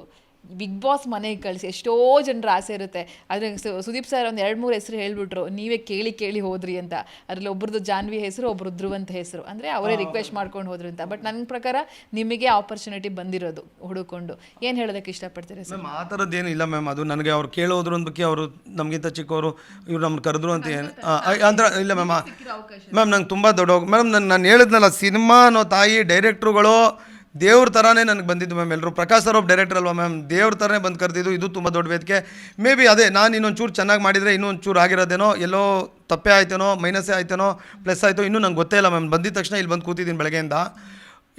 ಬಿಗ್ ಬಾಸ್ ಮನೆಗೆ ಕಳಿಸಿ ಎಷ್ಟೋ ಜನರ ಆಸೆ ಇರುತ್ತೆ. ಆದರೆ ಸುದೀಪ್ ಸರ್ ಒಂದು 2-3 ಹೆಸರು ಹೇಳ್ಬಿಟ್ರು, ನೀವೇ ಕೇಳಿ ಹೋದ್ರಿ ಅಂತ. ಅದರಲ್ಲಿ ಒಬ್ರದ್ದು ಜಾನ್ವಿ ಹೆಸರು, ಒಬ್ರು ಧ್ರುವಂತ ಹೆಸರು, ಅಂದರೆ ಅವರೇ ರಿಕ್ವೆಸ್ಟ್ ಮಾಡ್ಕೊಂಡು ಹೋದ್ರು ಅಂತ. ಬಟ್ ನನ್ನ ಪ್ರಕಾರ ನಿಮಗೆ ಆಪರ್ಚುನಿಟಿ ಬಂದಿರೋದು ಹುಡುಕೊಂಡು. ಏನು ಹೇಳೋದಕ್ಕೆ ಇಷ್ಟಪಡ್ತೀರಿ ಸರ್? ಮ್ಯಾಮ್, ಆ ಥರದ್ದೇನು ಇಲ್ಲ ಮ್ಯಾಮ್. ಅದು ನನಗೆ ಅವ್ರು ಕೇಳೋದ್ರ ಬಗ್ಗೆ, ಅವರು ನಮಗಿಂತ ಚಿಕ್ಕವರು, ಇವ್ರು ನಮ್ಗೆ ಕರೆದ್ರು ಅಂತ ಏನು ಅಂದ್ರೆ ಇಲ್ಲ ಮ್ಯಾಮ್. ಮ್ಯಾಮ್ ನಂಗೆ ತುಂಬ ದೊಡ್ಡ ಮ್ಯಾಮ್, ನಾನು ಹೇಳಿದ್ನಲ್ಲ, ಸಿನಿಮಾ ಅನ್ನೋ ತಾಯಿ ಡೈರೆಕ್ಟ್ರುಗಳು ದೇವ್ರ ಥರನೇ ನನಗೆ ಬಂದಿದ್ದು ಮ್ಯಾಮ್. ಎಲ್ಲರೂ ಪ್ರಕಾಶ್ ಸರ್ ಒಬ್ಬ ಡೈರೆಕ್ಟರ್ ಅಲ್ವಾ ಮ್ಯಾಮ್, ದೇವ್ರ ಥರನೇ ಬಂದು ಕರೆದಿದ್ದು. ಇದು ತುಂಬ ದೊಡ್ಡ ವೇದಿಕೆ. ಮೇ ಬಿ ಅದೇ ನಾನು ಇನ್ನೊಂದು ಚೂರು ಚೆನ್ನಾಗಿ ಮಾಡಿದರೆ ಇನ್ನೊಂದು ಚೂರು ಆಗಿರೋದೇನೋ, ಎಲ್ಲೋ ತಪ್ಪೇ ಆಯ್ತೇನೋ, ಮೈನಸ್ಸೇ ಆಯ್ತೇನೋ, ಪ್ಲಸ್ ಆಯಿತು, ಇನ್ನೂ ನಂಗೆ ಗೊತ್ತೇ ಇಲ್ಲ ಮ್ಯಾಮ್. ಬಂದಿದ್ದ ತಕ್ಷಣ ಇಲ್ಲಿ ಬಂದು ಕೂತಿದ್ದೀನಿ ಬೆಳಗ್ಗೆಯಿಂದ.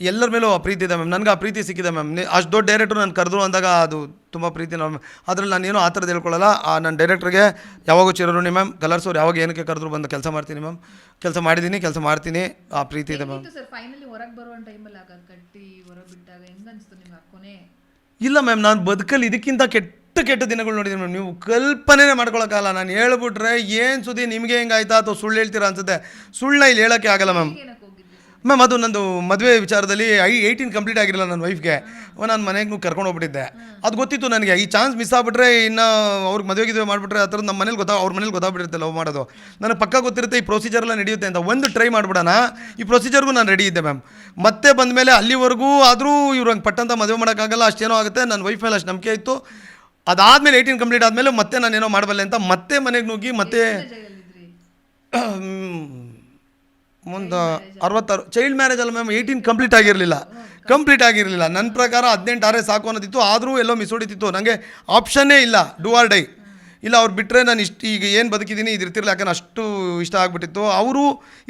ಎಲ್ಲರ ಮೇಲೂ ಆ ಪ್ರೀತಿ ಇದೆ ಮ್ಯಾಮ್. ನನಗೆ ಆ ಪ್ರೀತಿ ಸಿಕ್ಕಿದೆ ಮ್ಯಾಮ್. ಅಷ್ಟು ದೊಡ್ಡ ಡೈರೆಕ್ಟ್ರು ನಾನು ಕರೆದ್ರು ಅಂದಾಗ ಅದು ತುಂಬ ಪ್ರೀತಿ ಮ್ಯಾಮ್. ಅದ್ರಲ್ಲಿ ನಾನು ಏನೋ ಆ ಥರದ್ದು ಹೇಳ್ಕೊಳ್ಳಲ್ಲ. ನನ್ನ ಡೈರೆಕ್ಟ್ರಿಗೆ ಯಾವಾಗೂ ಚಿರಋಣಿ ಮ್ಯಾಮ್. ಕಲರ್ಸ್ ಅವ್ರು ಯಾವಾಗ ಏನಕ್ಕೆ ಕರೆದ್ರು ಬಂದು ಕೆಲಸ ಮಾಡ್ತೀನಿ ಮ್ಯಾಮ್. ಕೆಲಸ ಮಾಡಿದ್ದೀನಿ, ಕೆಲಸ ಮಾಡ್ತೀನಿ. ಆ ಪ್ರೀತಿ ಇದೆ ಮ್ಯಾಮ್. ಸರ್ ಫೈನಲಿ ಹೊರಗೆ ಬರುವ ಟೈಮಲ್ಲಿ ಆಗ ಕಟ್ಟಿ ಹೊರಗೆ ಬಿಟ್ಟಾಗ ಹೆಂಗೆ ಅನಿಸ್ತು ನಿಮ್ಗೆ ಕೊನೆ? ಇಲ್ಲ ಮ್ಯಾಮ್, ನಾನು ಬದುಕಲ್ಲಿ ಇದಕ್ಕಿಂತ ಕೆಟ್ಟ ದಿನಗಳು ನೋಡಿದ್ದೀನಿ ಮ್ಯಾಮ್. ನೀವು ಕಲ್ಪನೆನೇ ಮಾಡ್ಕೊಳಕ್ಕಾಗಲ್ಲ. ನಾನು ಹೇಳ್ಬಿಟ್ರೆ ಏನು ಸುದ್ದಿ ನಿಮಗೆ ಹೆಂಗಾಯ್ತಾ ಅಥವಾ ಸುಳ್ಳು ಹೇಳ್ತೀರಾ ಅನ್ಸುತ್ತೆ. ಸುಳ್ಳನ್ನ ಇಲ್ಲಿ ಹೇಳೋಕ್ಕೆ ಆಗಲ್ಲ ಮ್ಯಾಮ್. ಮ್ಯಾಮ್, ಅದು ನಂದು ಮದುವೆ ವಿಚಾರದಲ್ಲಿ 18 ಕಂಪ್ಲೀಟ್ ಆಗಿರಲಿಲ್ಲ ನನ್ನ ವೈಫ್ಗೆ. ನಾನು ಮನೆಗೆ ಕರ್ಕೊಂಡು ಹೋಗ್ಬಿಟ್ಟಿದ್ದೆ. ಅದು ಗೊತ್ತಿತ್ತು ನನಗೆ. ಈ ಚಾನ್ಸ್ ಮಿಸ್ ಆಗಿಬಿಟ್ರೆ ಇನ್ನು ಅವ್ರಿಗೆ ಮದುವೆ ಮಾಡಿಬಿಟ್ರೆ ಆ ಥರದ್ದು ನಮ್ಮ ಮನೇಲಿ ಅವ್ರ ಮನೇಲಿ ಗೊತ್ತಾಗ್ಬಿಟ್ಟಿರುತ್ತೆ ಲವ್ ಮಾಡೋದು. ನನಗೆ ಪಕ್ಕ ಗೊತ್ತಿರುತ್ತೆ ಈ ಪ್ರೊಸೀಜರ್ ಎಲ್ಲ ನಡೆಯುತ್ತೆ ಅಂತ. ಒಂದು ಟ್ರೈ ಮಾಡಿಬಿಡೋಣ, ಈ ಪ್ರೊಸೀಜರ್ಗೂ ನಾನು ರೆಡಿ ಇದ್ದೆ ಮ್ಯಾಮ್. ಮತ್ತೆ ಬಂದಮೇಲೆ ಅಲ್ಲಿವರೆಗೂ ಆದರೂ ಇವ್ರು ಹಂಗೆ ಪಟ್ಟಂತ ಮದುವೆ ಮಾಡೋಕ್ಕಾಗಲ್ಲ, ಅಷ್ಟೇನೋ ಆಗುತ್ತೆ. ನನ್ನ ವೈಫ್ ಮೇಲೆ ಅಷ್ಟು ನಂಬಿಕೆ ಇತ್ತು. ಅದಾದಮೇಲೆ 18 ಕಂಪ್ಲೀಟ್ ಆದಮೇಲೆ ಮತ್ತೆ ನಾನೇನೋ ಮಾಡಬಲ್ಲೆ ಅಂತ ಮತ್ತೆ ಮನೆಗೆ ನುಗ್ಗಿ ಮತ್ತೆ ಮುಂದೆ 66 ಚೈಲ್ಡ್ ಮ್ಯಾರೇಜ್ ಅಲ್ಲ ಮ್ಯಾಮ್. 18 ಕಂಪ್ಲೀಟ್ ಆಗಿರಲಿಲ್ಲ. ನನ್ನ ಪ್ರಕಾರ 18 ಸಾಕು ಅನ್ನೋದಿತ್ತು. ಆದರೂ ಎಲ್ಲೋ ಮಿಸ್ ಹೊಡಿತಿತ್ತು. ನನಗೆ ಆಪ್ಷನ್ನೇ ಇಲ್ಲ, ಡೂ ಆರ್ ಡೈ. ಇಲ್ಲ ಅವ್ರು ಬಿಟ್ಟರೆ ನಾನು ಈಗ ಏನು ಬದುಕಿದ್ದೀನಿ ಇದು ಇರ್ತಿರಲಿಲ್ಲ. ಯಾಕಂದ್ರೆ ಅಷ್ಟು ಇಷ್ಟ ಆಗಿಬಿಟ್ಟಿತ್ತು. ಅವರು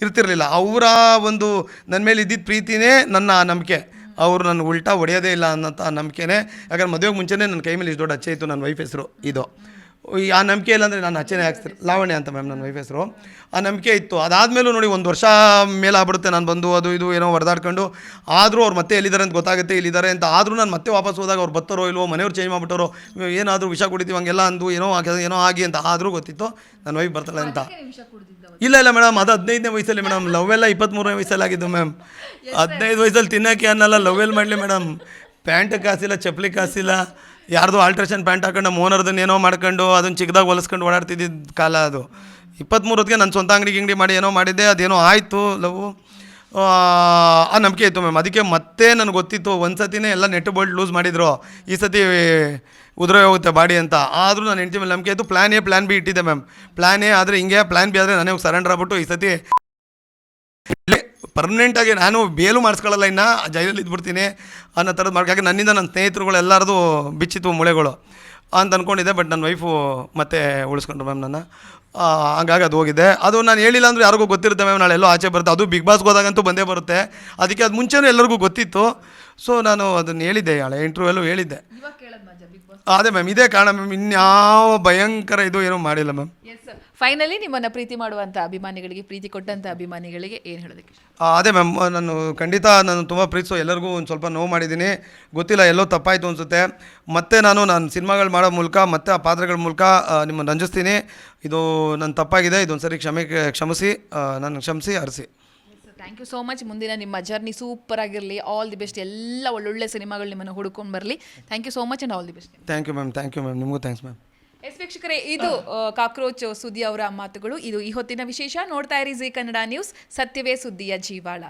ಇರ್ತಿರಲಿಲ್ಲ. ಅವರ ಒಂದು ನನ್ನ ಮೇಲೆ ಇದ್ದಿದ್ದ ಪ್ರೀತಿನೇ ನನ್ನ ನಂಬಿಕೆ. ಅವರು ನನ್ನ ಉಲ್ಟಾ ಹೊಡೆಯೋದೇ ಇಲ್ಲ ಅನ್ನೋಂಥ ನಂಬಿಕೆನೇ. ಯಾಕಂದ್ರೆ ಮದುವೆಗೆ ಮುಂಚೆನೇ ನನ್ನ ಕೈ ಮೇಲೆ ಇಷ್ಟು ದೊಡ್ಡ ಅಚ್ಚೆ ಇತ್ತು. ನನ್ನ ವೈಫ್ ಹೆಸರು ಇದು. ಆ ನಂಬಿಕೆ ಇಲ್ಲ ಅಂದರೆ ನಾನು ಅಚ್ಚೆನೇ ಹಾಕ್ತೀನಿ. ಲಾವಣ್ಯ ಅಂತ ಮ್ಯಾಮ್ ನನ್ನ ವೈಫ್ ಹೆಸರು. ಆ ನಂಬಿಕೆ ಇತ್ತು. ಅದಾದಮೇಲೂ ನೋಡಿ 1 ವರ್ಷ ಮೇಲೆ ಆಗ್ಬಿಡುತ್ತೆ ನಾನು ಬಂದು ಅದು ಇದು ಏನೋ ಹೊಡೆದಾಡ್ಕೊಂಡು. ಆದರೂ ಅವ್ರು ಮತ್ತೆ ಎಲ್ಲಿದ್ದಾರೆ ಅಂತ ಗೊತ್ತಾಗುತ್ತೆ, ಇಲ್ಲಿದ್ದಾರೆ ಅಂತ. ಆದರೂ ನಾನು ಮತ್ತೆ ವಾಪಸ್ ಹೋದಾಗ ಅವ್ರು ಬರ್ತಾರೋ ಇಲ್ವೋ, ಮನೆಯವ್ರು ಚೇಂಜ್ ಮಾಡಿಬಿಟ್ಟರೋ, ಏನಾದರೂ ವಿಷ ಕುಡಿತೀವಿ ಹಂಗೆಲ್ಲ ಅಂದು ಏನೋ ಆಗಿ ಅಂತ. ಆದರೂ ಗೊತ್ತಿತ್ತು ನನ್ನ ವೈಫ್ ಬರ್ತಾಳೆ ಅಂತ. ಇಲ್ಲ ಮೇಡಮ್, ಅದು 15ನೇ ವಯಸ್ಸಲ್ಲಿ ಮೇಡಮ್. ಲವ್ ಎಲ್ಲ 23ನೇ ವಯಸ್ಸಲ್ಲಿ ಆಗಿದ್ದು ಮ್ಯಾಮ್. 15 ವಯಸ್ಸಲ್ಲಿ ತಿನ್ನೋಕ್ಕೆ ಅನ್ನಲ್ಲ, ಲವ್ ಎಲ್ಲಿ ಮಾಡಲಿ ಮೇಡಮ್. ಪ್ಯಾಂಟ್ ಕಾಸಿಲ್ಲ, ಚಪ್ಪಲಿ ಕಾಸಿಲ್ಲ, ಯಾರ್ದು ಆಲ್ಟ್ರೇಷನ್ ಪ್ಯಾಂಟ್ ಹಾಕೊಂಡು ನಮ್ಮ ಓನರ್ದನ್ನ ಏನೋ ಮಾಡ್ಕೊಂಡು ಅದನ್ನು ಚಿಕ್ಕದಾಗಿ ಹೊಲಿಸ್ಕೊಂಡು ಓಡಾಡ್ತಿದ್ದಿದ್ದ ಕಾಲ ಅದು. 23 ಹೊತ್ತಿಗೆ ನನ್ನ ಸ್ವಂತ ಅಂಗಡಿ ಮಾಡಿ ಏನೋ ಮಾಡಿದ್ದೆ, ಅದೇನೋ ಆಯಿತು ಲವ್. ಆ ನಂಬಿಕೆ ಇತ್ತು ಮ್ಯಾಮ್. ಅದಕ್ಕೆ ಮತ್ತೆ ನನಗೆ ಗೊತ್ತಿತ್ತು ಒಂದು ಸತಿನೇ ಎಲ್ಲ ನೆಟ್ ಬೋಲ್ಟ್ ಲೂಸ್ ಮಾಡಿದ್ರು, ಈ ಸತಿ ಉದುರೇ ಹೋಗುತ್ತೆ ಬಾಡಿ ಅಂತ. ಆದರೂ ನಾನು ಹೆಂಡ್ತಿ ಮೇಲೆ ನಂಬಿಕೆ ಇತ್ತು. ಪ್ಲ್ಯಾನ್ ಎ ಪ್ಲ್ಯಾನ್ ಬಿ ಇಟ್ಟಿದ್ದೆ ಮ್ಯಾಮ್. ಪ್ಲ್ಯಾನ್ ಎ ಆದರೆ ಹಿಂಗೆ, ಪ್ಲ್ಯಾನ್ ಬಿ ಆದರೆ ನಾನೇ ಹೋಗಿ ಸರೆಂಡರ್ ಆಗ್ಬಿಟ್ಟು ಈ ಸತಿ ಪರ್ಮನೆಂಟಾಗಿ ನಾನು ಬೇಲು ಮಾಡಿಸ್ಕೊಳ್ಳಲ್ಲ, ಇನ್ನು ಜೈಲಲ್ಲಿ ಇದ್ಬಿಡ್ತೀನಿ ಅನ್ನೋ ಥರದ್ದು ಮಾಡಿ. ಯಾಕೆ ನನ್ನಿಂದ ನನ್ನ ಸ್ನೇಹಿತರುಗಳು ಎಲ್ಲರದು ಬಿಚ್ಚಿತ್ತು ಮೂಳೆಗಳು ಅಂತ ಅಂದ್ಕೊಂಡಿದ್ದೆ. ಬಟ್ ನನ್ನ ವೈಫು ಮತ್ತೆ ಉಳಿಸ್ಕೊಂಡ್ರು ಮ್ಯಾಮ್ ನನ್ನ. ಹಂಗಾಗಿ ಅದು ಹೋಗಿದೆ. ಅದು ನಾನು ಹೇಳಿಲ್ಲ ಅಂದರೂ ಯಾರಿಗೂ ಗೊತ್ತಿರುತ್ತೆ ಮ್ಯಾಮ್, ನಾಳೆ ಎಲ್ಲೋ ಆಚೆ ಬರುತ್ತೆ. ಅದು ಬಿಗ್ ಬಾಸ್ಗೆ ಹೋದಾಗಂತೂ ಬಂದೇ ಬರುತ್ತೆ. ಅದಕ್ಕೆ ಅದು ಮುಂಚೆನೂ ಎಲ್ಲರಿಗೂ ಗೊತ್ತಿತ್ತು. ಸೊ ನಾನು ಅದನ್ನು ಹೇಳಿದ್ದೆ, ಹಳೆ ಇಂಟರ್ವ್ಯೂಲ್ಲೂ ಹೇಳಿದ್ದೆ. ಅದೇ ಮ್ಯಾಮ್, ಇದೇ ಕಾರಣ ಮ್ಯಾಮ್. ಇನ್ಯಾವ ಭಯಂಕರ ಇದು ಏನೂ ಮಾಡಿಲ್ಲ ಮ್ಯಾಮ್. ಎಸ್, ಫೈನಲಿ ನಿಮ್ಮನ್ನು ಪ್ರೀತಿ ಮಾಡುವಂಥ ಅಭಿಮಾನಿಗಳಿಗೆ, ಪ್ರೀತಿ ಕೊಟ್ಟಂಥ ಅಭಿಮಾನಿಗಳಿಗೆ ಏನು ಹೇಳೋದಕ್ಕೆ? ಅದೇ ಮ್ಯಾಮ್, ನಾನು ಖಂಡಿತ ನಾನು ತುಂಬ ಪ್ರೀತಿಸೋ ಎಲ್ಲರಿಗೂ ಒಂದು ಸ್ವಲ್ಪ ನೋವು ಮಾಡಿದ್ದೀನಿ. ಗೊತ್ತಿಲ್ಲ, ಎಲ್ಲೋ ತಪ್ಪಾಯಿತು ಅನಿಸುತ್ತೆ. ಮತ್ತೆ ನಾನು ಸಿನಿಮಾಗಳು ಮಾಡೋ ಮೂಲಕ ಮತ್ತೆ ಆ ಪಾತ್ರಗಳ ಮೂಲಕ ನಿಮ್ಮನ್ನು ರಂಜಿಸ್ತೀನಿ. ಇದು ನನ್ನ ತಪ್ಪಾಗಿದೆ, ಇದೊಂದು ಸರಿ ಕ್ಷಮಿಸಿ, ನನ್ನ ಕ್ಷಮಿಸಿ ಹರಿಸಿ. Thank you so much. ಮುಂದಿನ ನಿಮ್ಮ ಜರ್ನಿ ಸೂಪರ್ ಆಗಿರಲಿ. All the best. ಎಲ್ಲ ಒಳ್ಳೊಳ್ಳೆ ಸಿನಿಮಾಗಳು ನಿಮ್ಮನ್ನು ಹುಡ್ಕೊಂಡು ಬರಲಿ. Thank you so much and all the best. Thank you ma'am. ನಿಮಗೂ ಥ್ಯಾಂಕ್ಸ್ ಮ್ಯಾಮ್. ಎಸ್ ವೀಕ್ಷಕರೇ, ಇದು ಕಾಕ್ರೋಚ್ ಸುದ್ದಿ ಅವರ ಮಾತುಗಳು. ಇದು ಈ ಹೊತ್ತಿನ ವಿಶೇಷ. ನೋಡ್ತಾ ಇರಿ ಜಿ ಕನ್ನಡ ನ್ಯೂಸ್, ಸತ್ಯವೇ ಸುದ್ದಿಯ ಜೀವಾಳ.